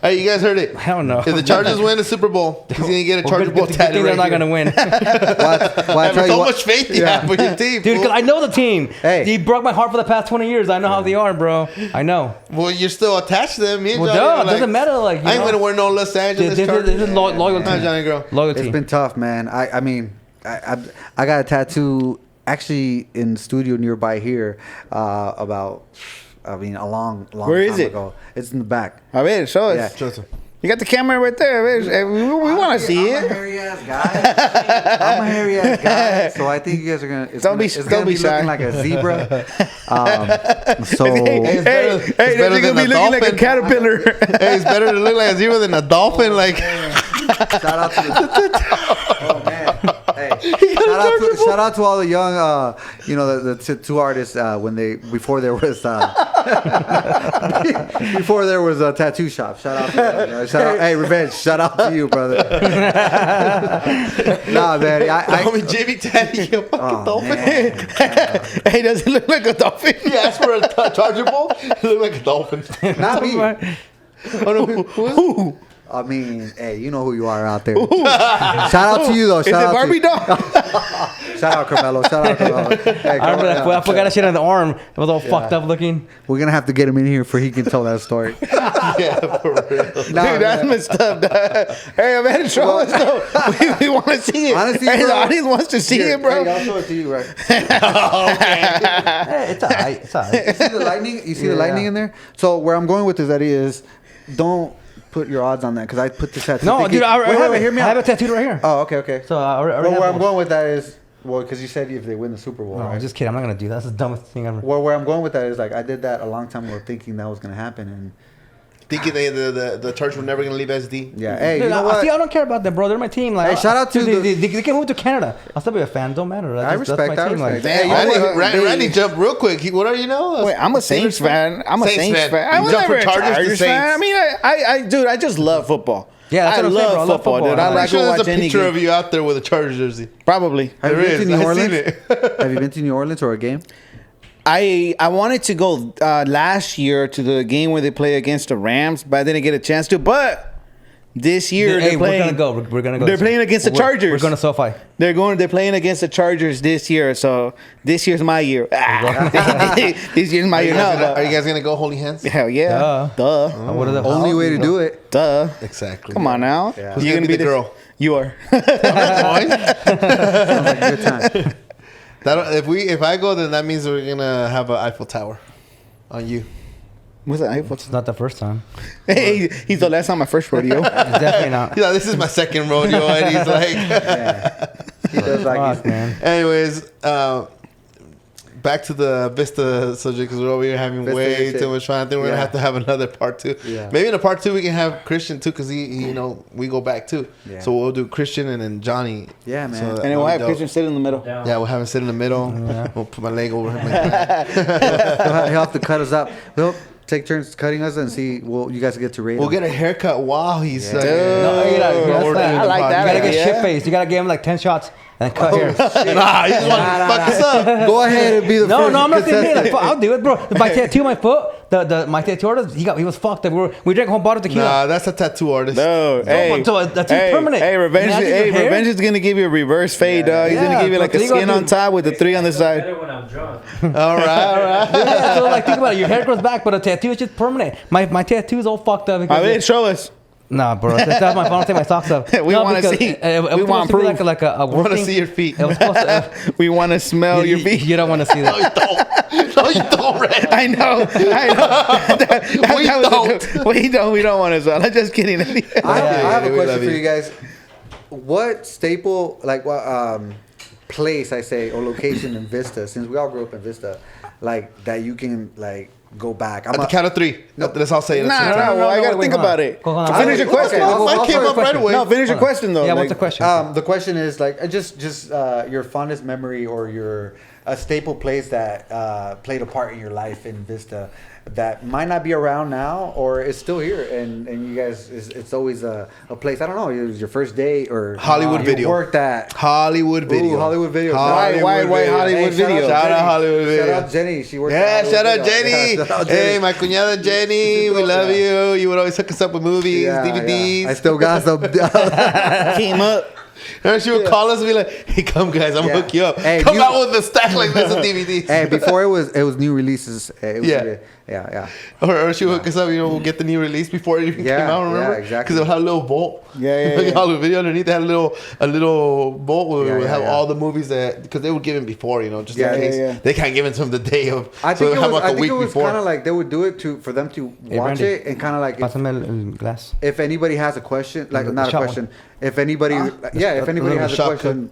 S1: Hey, you guys heard it.
S4: I don't know.
S1: If the Chargers win the Super Bowl, he's gonna get a Charger ball tattooed.
S4: They're not gonna win.
S1: So much faith you have for your team,
S4: dude. Because I know the team.
S3: Hey,
S4: he broke my heart for the past 20 years. I know how they are, bro. I know.
S1: Well, you're still attached to them.
S4: It doesn't matter. Like,
S1: I ain't gonna wear no Los Angeles Chargers.
S4: This is loyalty.
S1: Johnny girl.
S3: Loyalty. It's been tough, man. I mean, I got a tattoo actually in the studio nearby here a long
S2: Where
S3: time
S2: is it?
S3: ago. It's in the back.
S2: A ver, show us.
S3: Yeah.
S1: Show us.
S2: You got the camera right there. We want to see
S3: I'm
S2: it.
S3: a hairy ass guy. So I think you guys are gonna. It's gonna be looking like a zebra. So
S2: hey, they're gonna be looking like a caterpillar.
S1: Hey, it's better to look like a zebra than a dolphin. Like,
S3: shout out to the. Oh man. Hey. Shout out to all the young, the tattoo artists before there was tattoo shops. Shout out to them. Hey, Revenge. Shout out to you, brother. Nah, man.
S1: Call me Jimmy Tatty, you fucking dolphin.
S2: Hey, does it look like a dolphin?
S1: You asked for a charger bowl? It looked like a dolphin.
S3: Not me.
S1: Oh, no, who?
S3: I mean, hey, you know who you are out there. Shout out to you, though. Shout out
S2: Barbie doll?
S3: Shout out, Carmelo. Shout out, Carmelo. Hey,
S4: I remember that. I forgot that shit on the arm. It was all fucked up looking.
S3: We're going to have to get him in here for he can tell that story.
S1: Yeah, for real.
S2: Dude, that's messed up. Hey, man, show us, though. We want to see it.
S3: Honestly,
S2: hey,
S3: bro,
S2: the audience wants to see it, bro.
S3: Hey, I'll show it to you, right?
S4: Hey, it's alright. It's alright.
S3: You see the lightning? You see the lightning in there? So where I'm going with this, Eddie, is don't put your odds on that because I put this tattoo.
S4: No, dude,
S3: hear me out.
S4: I have a tattoo right here.
S3: Oh, okay.
S4: So I already
S3: Well,
S4: have
S3: where I'm
S4: one.
S3: going with that is, because you said if they win the Super Bowl,
S4: No,
S3: right?
S4: I'm just kidding. I'm not gonna do that. That's the dumbest thing ever.
S3: Well, where I'm going with that is like I did that a long time ago, thinking that was gonna happen, and
S1: Thinking the church were never going to leave SD.
S3: yeah. Hey,
S4: Dude,
S3: you know what?
S4: See, I don't care about them, bro. They're my team. Like,
S3: Hey, shout out to
S4: dude, they can move to Canada. I'll still be a fan. Don't matter.
S3: I respect that.
S4: Like,
S3: Hey,
S1: Randy jumped real quick. What are you now?
S2: Wait, I'm a Saints fan. I'm a Saints fan. I
S1: You
S2: was
S1: jump
S2: never
S1: from
S2: a
S1: Chargers to
S2: Chargers fan. I
S1: Saints.
S2: mean, I just love football.
S4: Yeah, that's
S2: I
S4: what I'm saying, bro. I
S2: love
S4: love
S2: football,
S4: football.
S2: dude. I
S1: I'm
S2: like
S1: sure
S2: to
S1: there's
S2: watch
S1: a
S2: any
S1: picture
S2: game.
S1: of you out there with a Chargers jersey.
S2: Probably.
S3: Have you
S1: There
S3: been to
S1: is.
S3: New
S1: I've
S3: Orleans?
S1: seen it.
S3: Have you been to New Orleans or a game?
S2: I wanted to go last year to the game where they play against the Rams, but I didn't get a chance to. But this year
S4: hey,
S2: they're playing.
S4: we're gonna go. We're gonna go.
S2: They're playing against the Chargers.
S4: We're going to SoFi.
S2: They're playing against the Chargers this year. So this year's my year. This year's my year.
S1: Are you guys going to go holding hands?
S2: Hell yeah. Duh.
S4: What are the
S3: Only way to do it.
S2: Duh.
S1: Exactly.
S2: Come on now.
S3: Yeah.
S1: Who's gonna be the girl?
S2: You are.
S3: Sounds like a good time.
S1: If I go, then that means we're going to have an Eiffel Tower on you.
S2: What's that?
S4: It's not the first time.
S2: Hey, he's the last time my first rodeo.
S4: It's definitely not.
S1: Yeah, this is my second rodeo, and he's like.
S3: Yeah. He does like
S4: Fuck,
S3: he's,
S4: man.
S1: Anyways, back to the Vista subject because we're over here having
S3: Vista
S1: way
S3: shit.
S1: too much fun. I think we're gonna have to have another part 2.
S3: Yeah.
S1: Maybe in a part 2 we can have Christian too because he we go back too.
S3: Yeah.
S1: So we'll do Christian and then Jhonny.
S3: Yeah, man.
S1: So
S2: And then
S1: that'll
S2: we'll
S1: be
S2: have
S1: dope.
S2: Christian sit in the middle.
S1: Yeah, we'll have him sit in the middle. We'll put my leg over him.
S3: He'll have to cut us up. We'll take turns cutting us and see. Well, you guys get to rate.
S1: We'll
S3: him.
S1: get a haircut while he's.
S2: Yeah.
S1: Uh,
S2: Dude.
S4: No, you gotta,
S1: we're doing
S2: I
S1: the
S2: like
S1: podcast.
S2: that
S4: you gotta get
S2: idea.
S4: shit faced. You gotta give him like 10 shots and then cut here.
S1: Nah, you just want to fuck us up.
S3: Go ahead and be the
S4: No,
S3: first.
S4: I'm not saying me.
S3: contestant.
S4: Like, fuck, I'll do it, bro. My tattoo, my foot, my tattoo artist, he was fucked up. We drank a whole bottle of tequila.
S1: Nah, that's a tattoo artist.
S2: No, hey,
S4: so that's permanent.
S2: Hey, Revenge,
S4: Imagine your hair.
S2: Revenge is gonna give you a reverse fade, dog. He's
S4: Yeah,
S2: gonna give you like a
S4: so you gotta
S2: skin
S4: do-
S2: on top with the 3 on the side.
S5: Better when I'm drunk.
S1: All right.
S4: Yeah, so like think about it. Your hair grows back, but a tattoo is just permanent. My tattoo's all fucked up.
S2: I
S4: because
S2: mean, show us.
S4: Nah, bro. That's my phone. I'll take my socks off.
S2: We wanna
S4: because
S2: see.
S4: It was
S2: We
S4: supposed
S2: want
S4: to be
S2: proof.
S4: like a
S1: I want to
S4: working-
S1: see your feet.
S4: It was supposed to.
S2: We want to smell your feet.
S4: You don't want to see
S1: No,
S4: that.
S1: you don't. No, you don't, Red.
S2: I know. We don't want to smell. I'm just kidding.
S3: I have a
S1: we
S3: question
S1: love
S3: for
S1: you.
S3: you guys. What staple, like what place, I say, or location in Vista, since we all grew up in Vista, like that you can like go back?
S1: At the count of 3. Let's all say it. at the
S2: Nah,
S1: same time.
S2: well, I gotta
S4: wait,
S2: think
S4: hold on.
S2: about it.
S4: Hold on.
S2: Finish your question.
S3: Okay, I'll-
S1: Mine
S3: I'll
S1: came
S3: start
S1: up
S3: a
S1: right
S3: question.
S1: away.
S2: No, finish your question though.
S4: Yeah,
S2: Like,
S4: what's the question?
S3: The question is like just your fondest memory or your a staple place that played a part in your life in Vista that might not be around now or is still here and you guys it's always a place. I don't know. It was your first date or
S1: Hollywood
S3: you
S1: Video.
S3: worked at.
S1: Hollywood Video.
S3: Ooh, Hollywood Video.
S2: Why Hollywood Video?
S1: Shout out Hollywood Video.
S3: Shout out Jenny. She worked.
S1: Yeah,
S3: at
S1: shout out
S3: Hollywood Video.
S1: Jenny.
S3: Yeah, shout out
S1: Hey,
S3: Jenny.
S1: my cuñada Jenny. We love you. You would always hook us up with movies,
S3: Yeah,
S1: DVDs.
S3: yeah. I still got some.
S2: came up.
S1: And she would call us and be like, "Hey, come guys, I'm gonna hook you up.
S3: Hey,
S1: come
S3: you-
S1: out with a stack like this of DVDs."
S3: Hey, before it was new releases. It was,
S1: Yeah.
S3: yeah.
S1: Or she would hook us up. We'll get the new release before it even
S3: Yeah,
S1: came out. Remember?
S3: yeah, exactly.
S1: Because it would have a little bolt.
S2: Yeah.
S1: Like Hollywood Video underneath, they had a little bolt where
S3: Yeah,
S1: we would
S3: yeah,
S1: have
S3: yeah.
S1: all the movies that because they would give them before, just
S3: Yeah,
S1: in
S3: yeah,
S1: case
S2: yeah.
S1: they can't give it to them the day of.
S3: I
S1: so
S3: think
S1: they
S3: it
S1: have
S3: was.
S1: like
S3: I
S1: a
S3: think
S1: week
S3: it was
S1: before.
S3: kind of like they would do it for them to watch
S4: Randy.
S3: it and kind of like
S4: Pásame el glass.
S3: if anybody has a question, like
S4: The
S3: not a
S4: shot
S3: question. If anybody, if anybody
S1: the
S3: has a
S1: shot
S3: question,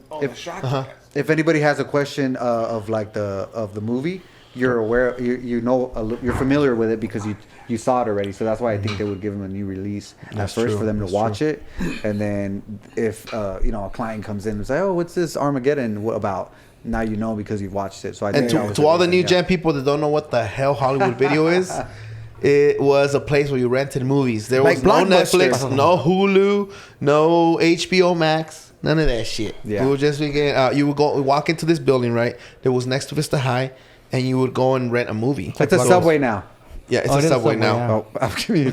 S3: if anybody has a question of like the movie, you're aware, you're familiar with it because you saw it already. So that's why I think they would give them a new release at first for them to watch it, and then if a client comes in and say, "Oh, what's this Armageddon about?" Now you know because you've watched it. So I think
S1: to all the new gen people that don't know what the hell Hollywood Video is. It was a place where you rented movies. There was no Netflix, no Hulu, no HBO Max, none of that shit. Yeah. We were just you would walk into this building, right? That was next to Vista High, and you would go and rent a movie.
S3: It's a Subway now.
S1: Yeah, it's a Subway now.
S3: Yeah. Oh, I'm giving you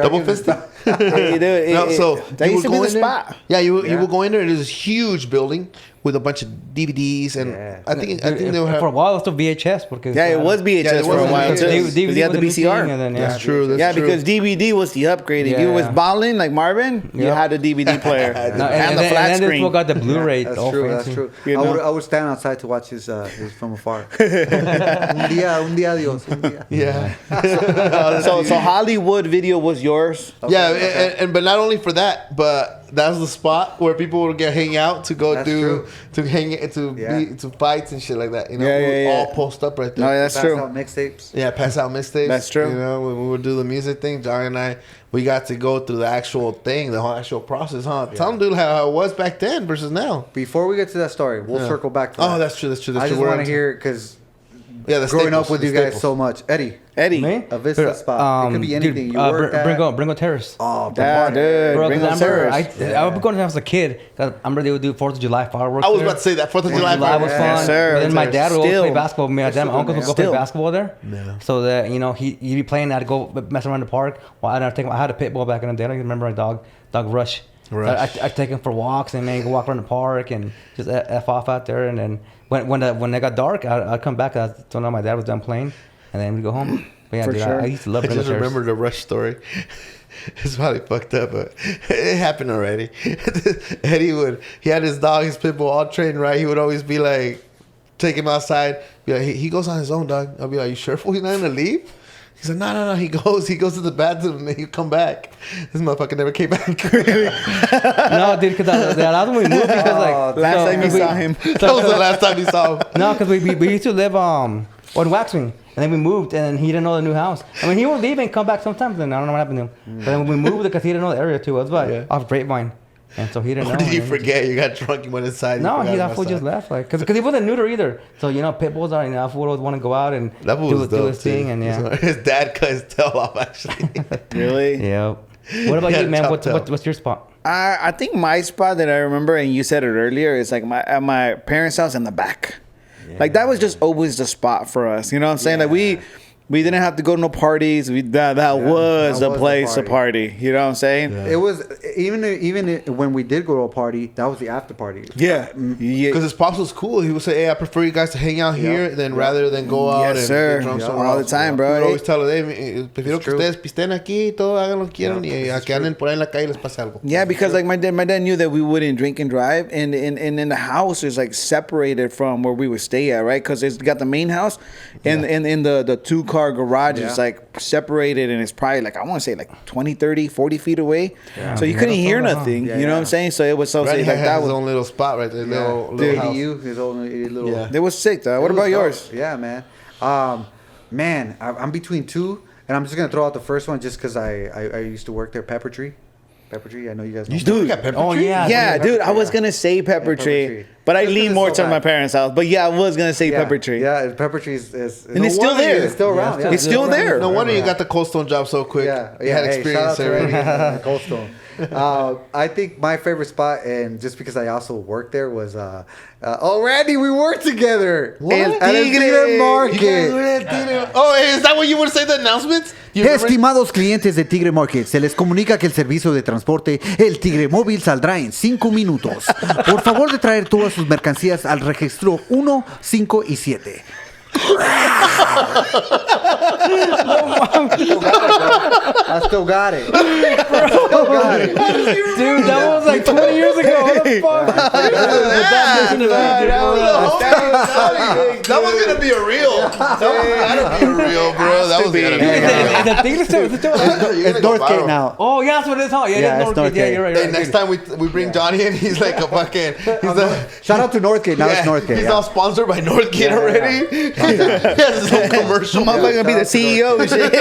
S1: double fisted.
S2: That used to be the spot.
S1: Yeah, you would go in there. It was a huge building with a bunch of DVDs, and I think they would have
S4: for a while. It was still VHS. Because,
S2: it was VHS for a while too.
S4: DVD
S2: you had the VCR.
S1: That's true.
S2: Because DVD was the upgrade. If you was balling like Marvin, you had a DVD player and the flat screen.
S4: And then people got the Blu-ray.
S3: That's true. That's true. I would stand outside to watch his from afar. Un día, Dios. Un día.
S1: Yeah.
S2: So Hollywood Video was yours.
S1: Yeah, and but not only for that, but that was the spot where people would hang out to go to fights and shit like that. You know, we would all post up right there.
S2: No, that's true.
S3: Pass out mixtapes.
S1: Yeah, pass out mixtapes.
S2: That's true.
S1: You know, when we would do the music thing, Jhonny and I, we got to go through the actual thing, the whole actual process, huh? Yeah. Tell them, dude, how it was back then versus now.
S3: Before we get to that story, we'll circle back to that.
S1: Oh, that's true.
S3: I just want to hear because growing up with you guys so much. Eddie,
S4: me?
S3: a Vista spot. It could be anything. You work at.
S4: Bringo Terrace.
S2: Oh, yeah, dude.
S4: Bro,
S2: Bringo Terrace.
S4: I would go to them as a kid. I remember they would do 4th of July fireworks.
S1: I was about to say that 4th of July
S4: fireworks was fun.
S2: Yes, sir.
S4: But then my dad would always play basketball. My uncles would go play basketball there.
S1: Yeah.
S4: So that he'd be playing. I'd go mess around the park. Well, I had a pit bull back in the day. I remember a dog Rush. I'd take him for walks and go walk around the park and just f off out there. And then when it got dark, I'd come back. I told my dad was done playing, and then we'd go home. But yeah, dude, I used to love it.
S1: I just remember the Rush story. It's probably fucked up, but it happened already. Eddie he had his dog, his pit bull, all trained right. He would always be like, take him outside. Be like, he goes on his own, dog. I'll be like, you sure he's not gonna leave? He's like, no. He goes to the bathroom and then he'll come back. This motherfucker never came back.
S4: No, dude, because the last when we moved, because
S2: last time you saw him.
S1: That was the last time you saw him.
S4: No, because we used to live on Waxwing. And then we moved, and he didn't know the new house. I mean, he would leave and come back sometimes, and I don't know what happened to him. But then when we moved, because he didn't know the area too, it was off Grapevine. And so he didn't know.
S1: Did you forget? You got drunk, you went inside.
S4: No, that fool just left. Because he wasn't neuter either. So, pit bulls are, that fool would want to go out and do his thing. And
S1: his dad cut his tail off, actually.
S2: Really?
S4: Yeah. What about you, man? What's your spot?
S2: I think my spot that I remember, and you said it earlier, is like at my parents' house in the back. Yeah. Like, that was just always the spot for us. You know what I'm saying? Like, we didn't have to go to no parties. That was the place to party. You know what I'm saying?
S3: Yeah. It was even when we did go to a party, that was the after party.
S2: Yeah,
S1: because his pops was cool. He would say, "Hey, I prefer you guys to hang out here rather than go out and get drunk somewhere
S2: all the time, bro."
S1: We would always tell them, "Hey, prefiero que ustedes pisten aquí, todo hagan lo que quieran y a que anden por ahí en la calle les pase algo."
S2: Yeah, because like my dad knew that we wouldn't drink and drive, and in the house is like separated from where we would stay at, right? Because it's got the main house, and in the 2-car garage is like separated, and it's probably like I want to say like 20, 30, 40 feet away. Yeah. So you couldn't hear nothing. You know what I'm saying? So it was so like that was
S1: his own little spot right there. Little house.
S3: His own little.
S2: Yeah. It was sick though. What about yours?
S3: Yeah, man. Man, I'm between two, and I'm just gonna throw out the first one just because I used to work there, Pepper Tree. I know you guys know.
S1: You still got Pepper Tree?
S2: Yeah, dude. I was gonna say Pepper Tree, but I lean more to my parents' house. But yeah, I was gonna say Pepper Tree.
S3: Yeah, Pepper Tree is
S2: and it's still there.
S3: It's still around.
S2: It's still there.
S1: No wonder you got the Cold Stone job so quick.
S3: Yeah,
S1: you had experience
S3: already. Cold Stone. I think my favorite spot, and just because I also worked there, was Randy, we worked together.
S1: What?
S3: At El Tigre Market.
S1: Oh, is that what you would say the announcements?
S3: Estimados clientes de Tigre Market, se les comunica que el servicio de transporte El Tigre Móvil saldrá en 5 minutos. Por favor de traer todas sus mercancías al registro 1, 5 y 7. I still got it.
S4: Dude, that was like 20 years ago.
S1: That was gonna be a reel. That was gotta be a reel, bro. That was gonna be a reel.
S3: It's Northgate now.
S4: Oh, yeah, that's what it is, huh? Yeah, it's Northgate. Yeah, you're right.
S1: Hey, next time we bring Jhonny in, he's like a fucking.
S3: Shout out to Northgate. Now it's Northgate.
S1: He's all sponsored by Northgate already. He has his own commercial.
S2: Motherfucker gonna be the CEO and shit.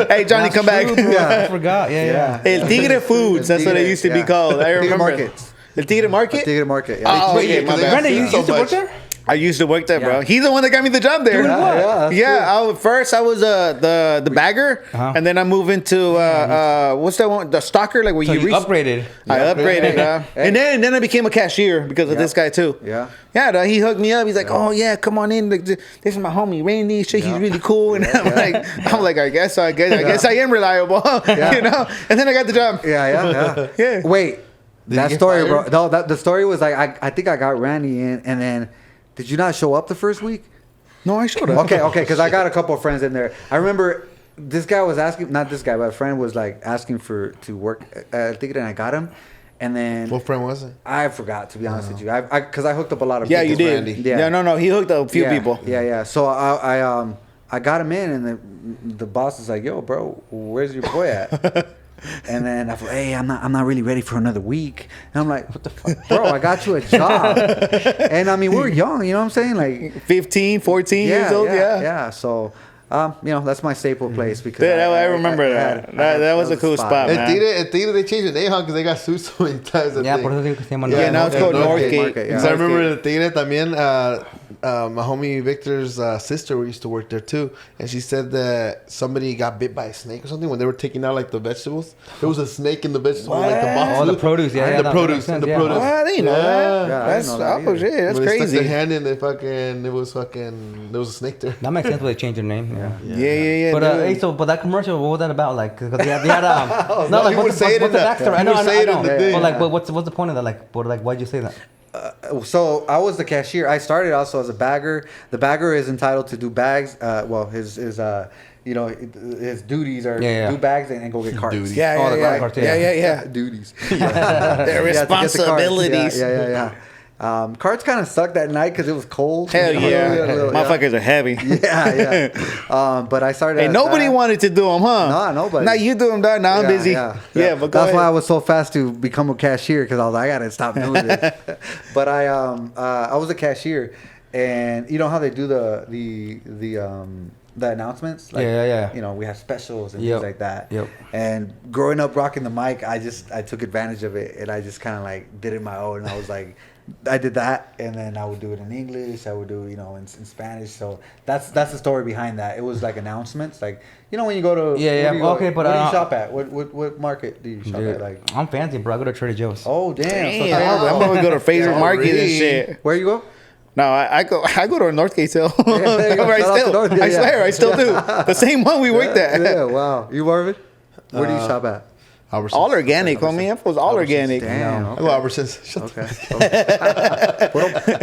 S2: Hey, Jhonny, come back.
S4: I forgot. Yeah.
S2: El Tigre Foods. That's what it used to be called. I remember.
S3: Markets.
S2: El Tigre Market?
S3: Tigre Market. Yeah.
S2: Oh, okay, my bad.
S4: Brandon, you used to work there?
S2: I used to work there, bro. He's the one that got me the job there.
S4: Doing what?
S2: First I was the bagger, and then I moved into what's that one? The stalker, like where
S4: So you upgraded.
S2: I upgraded, and then I became a cashier because of this guy too. Yeah, he hooked me up. He's like, "Oh yeah, come on in. Like, this is my homie Randy. Shit, he's really cool." And I'm like, I guess I am reliable, you know. And then I got the job.
S3: Yeah. Wait, that story, bro. No, the story was like I think I got Randy in, and then. Did you not show up the first week?
S2: No, I showed up.
S3: Okay, because I got a couple of friends in there. I remember this guy was asking, not this guy, but a friend was like asking to work at Tigre, and I got him. And then
S1: what friend was it?
S3: I forgot, to be honest with you. Because I hooked up a lot of
S2: people.
S3: Yeah,
S2: you did.
S1: Randy.
S2: Yeah, no, he hooked up a few people.
S3: Yeah. So I got him in, and the boss is like, "Yo, bro, where's your boy at?" And then I thought, hey, I'm not really ready for another week. And I'm like, what the fuck? Bro, I got you a job. And I mean, we're young, you know what I'm saying? Like
S2: 15, 14 years old,
S3: Yeah. So, that's my staple place because
S2: I remember that. That was a cool spot, man.
S1: El Tigre, they changed the name, huh? Because they got sued so many times.
S4: Yeah, por eso digo que se llama
S2: Yeah, now it's called Northgate.
S1: Because I remember El Tigre también, my homie Victor's sister used to work there too. And she said that somebody got bit by a snake or something when they were taking out like the vegetables. There was a snake in the vegetable, like the box.
S4: Oh, the produce,
S1: The produce.
S2: I didn't know that. That's
S1: when
S2: crazy.
S1: They stuck their hand in, there was a snake there.
S4: That makes sense when they changed their name.
S2: Yeah.
S4: But hey, but that commercial, what was that about? Like, because they had no, like what's the backstory? I know. But like, what's the point of that? Like, why'd you say that?
S3: So I was the cashier. I started also as a bagger. The bagger is entitled to do bags. His duties are do bags and go get carts.
S1: Duties.
S2: Yeah.
S3: Duties.
S2: Their responsibilities.
S3: Yeah. Carts kind of sucked that night because it was cold.
S2: Hell yeah. Motherfuckers are heavy.
S3: Yeah. But I started.
S2: Hey, nobody wanted to do them, huh?
S3: No, nobody.
S2: Now you do them, dog. Now I'm busy.
S3: Yeah,
S2: but
S3: that's why I was so fast to become a cashier because I was like, I gotta stop doing this. But I was a cashier, and you know how they do the announcements, like, you know, we have specials and things like that. And growing up rocking the mic, I took advantage of it, and I just kind of like did it my own. And I was like, I did that, and then I would do it in English. I would do, you know, in Spanish. So that's the story behind that. It was like announcements, like, you know, when you go to
S4: okay, but
S3: where do you shop at? What market do you shop at? Like,
S4: I'm fancy, bro. I go to Trader Joe's.
S3: Oh damn!
S2: I'm gonna go to Fraser Market and shit.
S3: Where you go?
S2: No, I go to Northgate still. I still do. The same one we worked at.
S3: Yeah, wow. You Marvin? Where do you shop at?
S2: Albertsons. All organic, homie. It was all organic.
S3: Damn.
S1: I go Albertsons.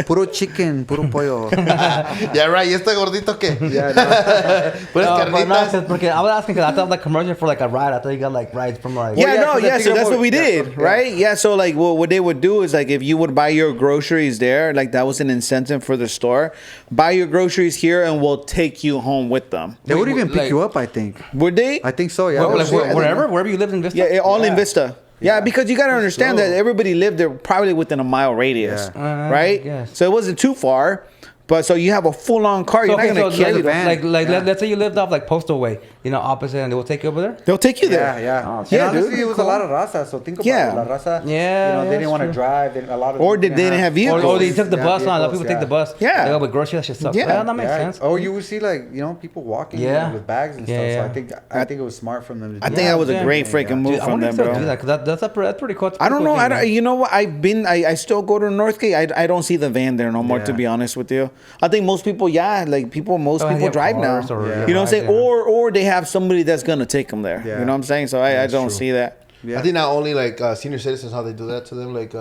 S3: Puro chicken, puro pollo.
S1: Yeah, right. ¿Y este gordito qué?
S3: Yeah,
S1: Pues carnitas.
S4: Porque I was asking because I thought like commercial for like a ride. I thought you got like rides from like.
S2: So that's what we did, right? Yeah, so like what they would do is like if you would buy your groceries there, like that was an incentive for the store. Buy your groceries here and we'll take you home with them.
S3: They would even pick you up, I think.
S2: Would they?
S3: I think so, yeah.
S4: Wherever you lived in Vista?
S2: Yeah, all in Vista. Yeah, because you got to understand that everybody lived there probably within a mile radius, right? So it wasn't too far. But so you have a full-on car, you're not going to carry the van.
S4: Let's say you lived off like Postal Way, you know, opposite, and they will take you over there?
S2: They'll take you there.
S3: Yeah, honestly, it was a lot of raza, so think about it. La raza, you know, they didn't want to drive.
S2: Or they didn't have vehicles.
S4: Or they took the bus on. A lot of people take the bus.
S2: Yeah.
S4: They go with groceries, that shit sucks. Yeah, that makes sense.
S3: Or you would see like, you know, people walking with bags and stuff. So I think it was smart from them to do that.
S2: I think that was a great freaking move from them, bro.
S4: That's pretty cool.
S2: I don't know. You know what? I still go to Northgate. I don't see the van there no more, to be honest with you. I think most people, most people drive now. You know what I'm saying? Or they have somebody that's gonna take them there. You know what I'm saying? So I don't see that.
S1: I think not only like senior citizens, how they do that to them, like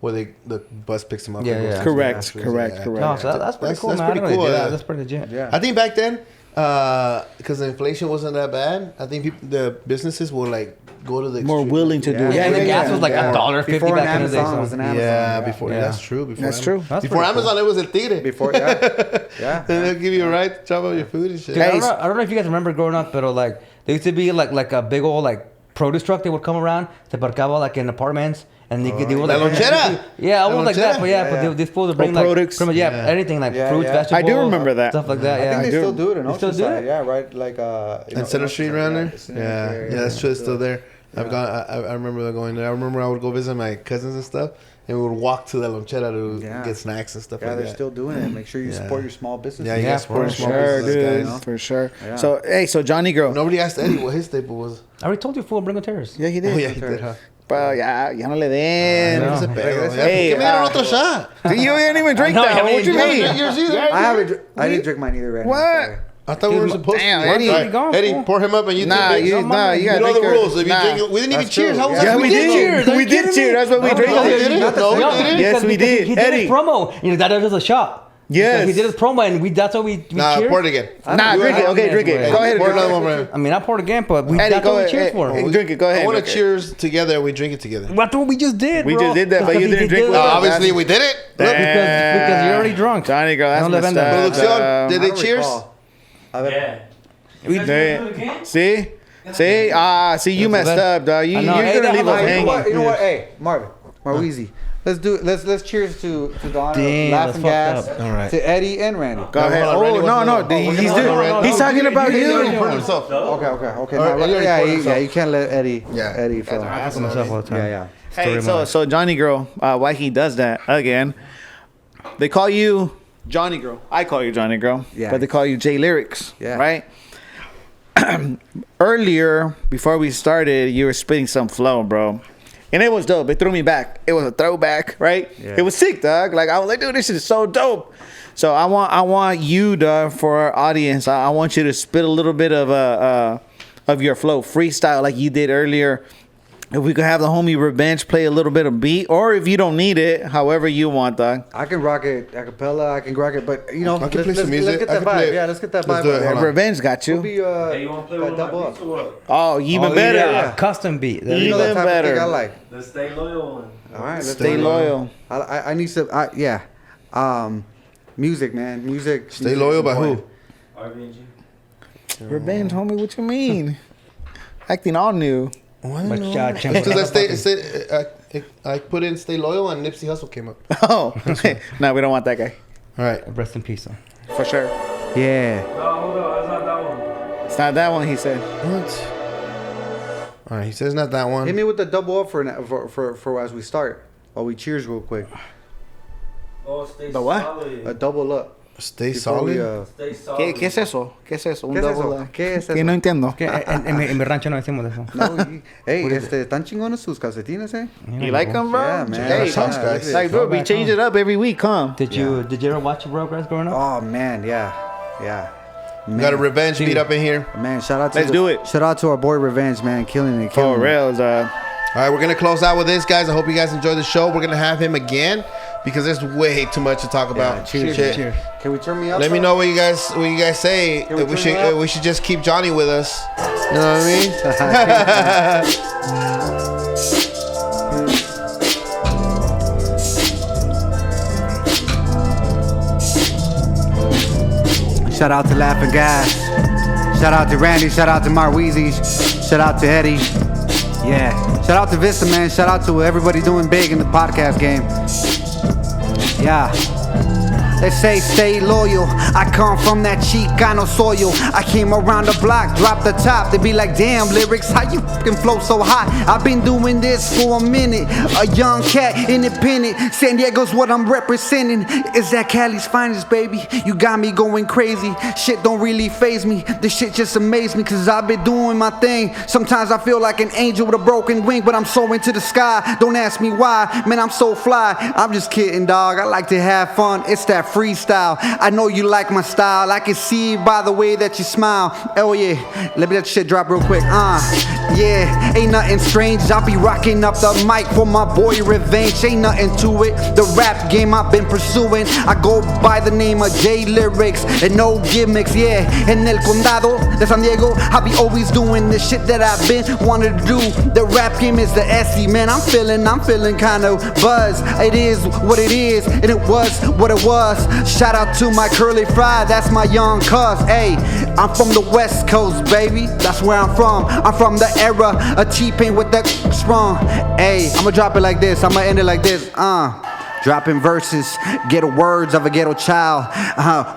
S1: where the bus picks them up.
S2: Correct.
S4: No, so that's pretty cool, man.
S1: That's pretty cool.
S4: That's pretty legit.
S1: I think back then, because the inflation wasn't that bad. I think the businesses were like go to the
S2: More
S1: extreme.
S2: willing to do it.
S4: Yeah, and the gas was like $1.50
S3: Before
S4: back in the day.
S3: Amazon
S4: So.
S3: was an Amazon.
S1: Yeah, before
S4: Yeah.
S1: that's true.
S2: That's true.
S4: That's
S1: Before
S4: pretty
S1: Amazon, it was El Tigre.
S3: Before, yeah.
S1: And they'll give you a right to chop up your food and shit.
S4: Dude, I don't know if you guys remember growing up, but like there used to be like a big old like produce truck that would come around to parcaba like in apartments, and they were
S1: La
S4: like
S1: lonchera.
S4: yeah,
S1: La
S4: almost like that,
S1: lonchera.
S4: but but these fools would bring like
S2: produce.
S4: pretty much, anything like
S3: Yeah,
S4: fruits,
S3: yeah.
S4: vegetables.
S2: I do remember that.
S4: Stuff like that.
S3: I
S4: Yeah,
S3: think they still do it in
S4: They still do
S3: Oceanside.
S4: it?
S3: Yeah, right. Like
S1: And Center Street around there? Yeah, that's true. It's still there. I remember going there. I remember I would go visit my cousins and stuff, and we would walk to the lonchera to get snacks and stuff like
S3: they're
S1: that.
S3: still doing it. Make sure you support your small business.
S1: Yeah, you guys support
S4: for
S1: small
S2: Sure,
S1: businesses,
S2: dude.
S1: guys.
S2: For sure.
S3: Yeah.
S2: So, hey, Jhonny Girl.
S1: Nobody asked Eddie what his staple was.
S4: I already told you, fool, bring a terrace.
S2: Yeah, he did.
S1: Oh, yeah, he did, huh?
S2: Bro, ya no le den.
S4: No.
S1: Ese pedo.
S2: Hey,
S1: ¿Qué me dieron otro shot?
S2: You didn't even drink
S4: No,
S2: that.
S4: I
S2: What you
S4: mean,
S2: mean?
S1: Yours either?
S3: I didn't drink mine either. Right now,
S2: What?
S3: sorry.
S1: I thought we were supposed
S2: Damn,
S1: to.
S2: Eddie.
S1: Right.
S4: Go,
S1: Eddie,
S4: fool.
S1: pour him up and you
S2: Nah,
S1: take
S2: you
S1: it.
S2: know
S1: You know the rules. If you drink it, we didn't even
S3: That's
S1: cheers.
S3: true.
S1: How was
S3: Yeah,
S1: that?
S2: Yeah, we
S4: cheers.
S2: did.
S4: Are
S2: We
S4: you
S2: did
S4: kidding
S2: cheer.
S4: me?
S2: That's what we
S1: No,
S2: drank.
S1: we didn't. No, we didn't.
S2: Yes, we did.
S4: He did
S2: Eddie.
S4: his promo. You know, that was a shot.
S2: Yes.
S4: He did his promo, and that's what we
S1: Nah,
S4: cheered.
S1: pour it again.
S2: Nah, drink it. Okay, drink it. Go ahead.
S1: Pour
S2: Drink
S1: another one,
S2: it.
S1: bro.
S4: I mean, I poured again, but
S2: Eddie,
S4: that's
S2: go
S4: what we
S2: ahead.
S4: cheered for.
S2: Hey, drink it. Go ahead.
S1: I want to
S2: Drink it.
S1: cheers together and we drink it together.
S4: That's what we just did,
S2: We
S4: bro.
S2: just did that, but you
S4: Because
S2: didn't
S4: he
S2: drink
S4: did
S2: with
S4: that.
S2: us.
S1: Obviously, we did it. Look.
S4: Because you're already drunk.
S2: Jhonny Girl, that's
S4: No
S2: messed
S4: le venda.
S2: up.
S1: Producción, did
S3: I
S1: they
S3: don't
S1: cheers?
S3: recall.
S5: Yeah.
S4: We
S5: You guys
S2: did.
S5: wanna do it again?
S2: See? See, you messed up, dog.
S4: I know.
S2: You're
S4: Hey,
S2: gonna
S4: that
S2: leave
S4: was-
S2: us
S3: You know
S2: hanging.
S3: what? You know what? Hey, Marvin, Marweezy. Let's do. Let's cheers to the honor
S4: Damn,
S3: of Laughing
S4: that's
S3: Gas,
S4: fucked
S1: up. All right.
S3: to Eddie and Randy.
S2: Go ahead.
S1: hold on, Randy
S2: Oh,
S1: wants
S2: no,
S1: to know.
S2: he's
S1: No,
S2: doing.
S1: no,
S2: He's talking about
S1: He already
S2: you.
S1: poured himself.
S3: Okay.
S1: All right, he already poured
S3: Yeah. You can't let Eddie.
S1: Yeah.
S3: Eddie feel.
S1: I
S4: for myself all the time.
S3: Yeah.
S2: Hey, so Jhonny Girl, why he does that again? They call you Jhonny Girl. I call you Jhonny Girl.
S3: Yeah.
S2: But they call you Jlyrix.
S3: Yeah.
S2: Right. Earlier, before we started, you were spitting some flow, bro. And it was dope. It threw me back. It was a throwback, right?
S3: Yeah.
S2: It was sick, dog. Like I was like, dude, this is so dope. So I want you, dog, for our audience. I want you to spit a little bit of your flow, freestyle, like you did earlier. If we could have the homie Revenge play a little bit of beat, or if you don't need it, however you want, dog.
S3: I can rock it a cappella. I can rock it, but you know,
S1: I can play some
S3: let's
S1: music.
S3: get
S1: I
S3: that
S1: can play
S3: vibe.
S1: it.
S3: Yeah, let's get that
S1: Let's
S3: vibe.
S1: do it.
S3: out there.
S1: Hold on.
S2: Revenge got
S3: We'll
S2: you.
S3: be
S5: Hey, you want to play
S3: that
S5: with
S3: double
S5: my
S3: up.
S5: beats or what?
S2: Oh, even
S4: Oh,
S2: better.
S4: yeah. Custom beat. There you
S3: You know
S4: go.
S3: that type
S2: better.
S3: of thing I like.
S5: The Stay Loyal one.
S3: All right, let's
S2: Stay
S3: do it.
S2: loyal.
S3: I need some. Yeah. Music, man. Music.
S1: Stay loyal by who?
S5: RBG.
S2: Revenge, homie. What you mean? Acting all new.
S4: But,
S1: I put in Stay Loyal and Nipsey Hussle came up.
S2: Oh, no, we don't want that guy.
S1: All right.
S4: Rest in peace. Son.
S2: For sure.
S3: Yeah.
S5: No, hold on. It's not that one.
S2: It's not that one, he said.
S1: What? All right, he says not that one.
S3: Hit me with the double up for as we start. While we cheers real quick.
S5: Oh, Stay
S2: The what?
S5: Solid.
S3: A double up.
S1: Stay
S3: Before we,
S1: solid.
S5: Stay Solid.
S2: ¿Qué es eso? ¿Qué es eso? Un
S3: ¿Qué es
S2: double,
S3: eso? ¿Qué es
S2: Que
S3: eso?
S2: no entiendo.
S4: Que en mi rancho no decimos de eso.
S3: No, hey, están chingones sus calcetines, eh?
S2: You like them, bro?
S3: Yeah, man.
S2: Hey,
S1: Sounds
S3: Yeah,
S1: guys.
S3: look at
S2: like,
S3: it.
S2: bro, we
S4: Throwback,
S2: change
S4: huh?
S2: it up every week, huh?
S4: Did you ever watch Rugrats growing up?
S3: Oh man, yeah.
S1: We got a Revenge beat up in here.
S3: Man, shout out to
S2: Let's do it.
S3: Shout out to our boy Revenge, man, killing it.
S2: For
S3: Killing it.
S2: reals,
S1: All right, we're going to close out with this, guys. I hope you guys enjoyed the show. We're going to have him again because there's way too much to talk about.
S3: cheers,
S1: Shit.
S4: Cheers.
S3: Can we turn me up?
S1: Let me know what you guys say.
S3: Can we
S1: We
S3: turn it up?
S1: should just keep Jhonny with us. You know what I mean?
S3: Shout out to Laughing Gas. Shout out to Randy. Shout out to Marweezy. Shout out to Eddie. Yeah. Shout out to Vista, man. Shout out to everybody doing big in the podcast game. Yeah. They say stay loyal. I come from that Chicano soil. I came around the block, dropped the top. They be like, damn, lyrics, how you fucking flow so hot? I've been doing this for a minute. A young cat, independent. San Diego's what I'm representing. Is that Cali's finest, baby? You got me going crazy. Shit don't really faze me. This shit just amaze me, cause I've been doing my thing. Sometimes I feel like an angel with a broken wing, but I'm so into the sky. Don't ask me why, man, I'm so fly. I'm just kidding, dog. I like to have fun. It's that freestyle. I know you like my style. I can see by the way that you smile. Oh yeah, let me let shit drop real quick. Yeah, ain't nothing strange. I'll be rocking up the mic for my boy Revenge. Ain't nothing to it. The rap game I've been pursuing. I go by the name of Jlyrix and no gimmicks. Yeah, en el condado de San Diego, I be always doing the shit that I've been wanting to do. The rap game is the SE, man. I'm feeling kind of buzz. It is what it is, and it was what it was. Shout out to my curly fry, that's my young cuz. Hey, I'm from the West Coast, baby. That's where I'm from. I'm from the era of T-Pain with that sprung. Hey, I'ma drop it like this. I'ma end it like this. Dropping verses, ghetto words of a ghetto child,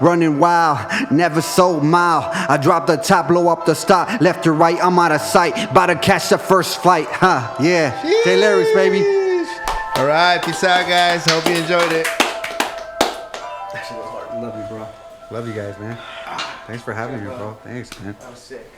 S3: running wild, never so mild. I drop the top, blow up the stock, left to right, I'm out of sight, about to catch the first flight, yeah. Jlyrix, baby.
S1: All right, peace out, guys. Hope you enjoyed it.
S3: Love you, bro. Love you guys, man. Thanks for having me, bro. Thanks, man.
S1: That was sick.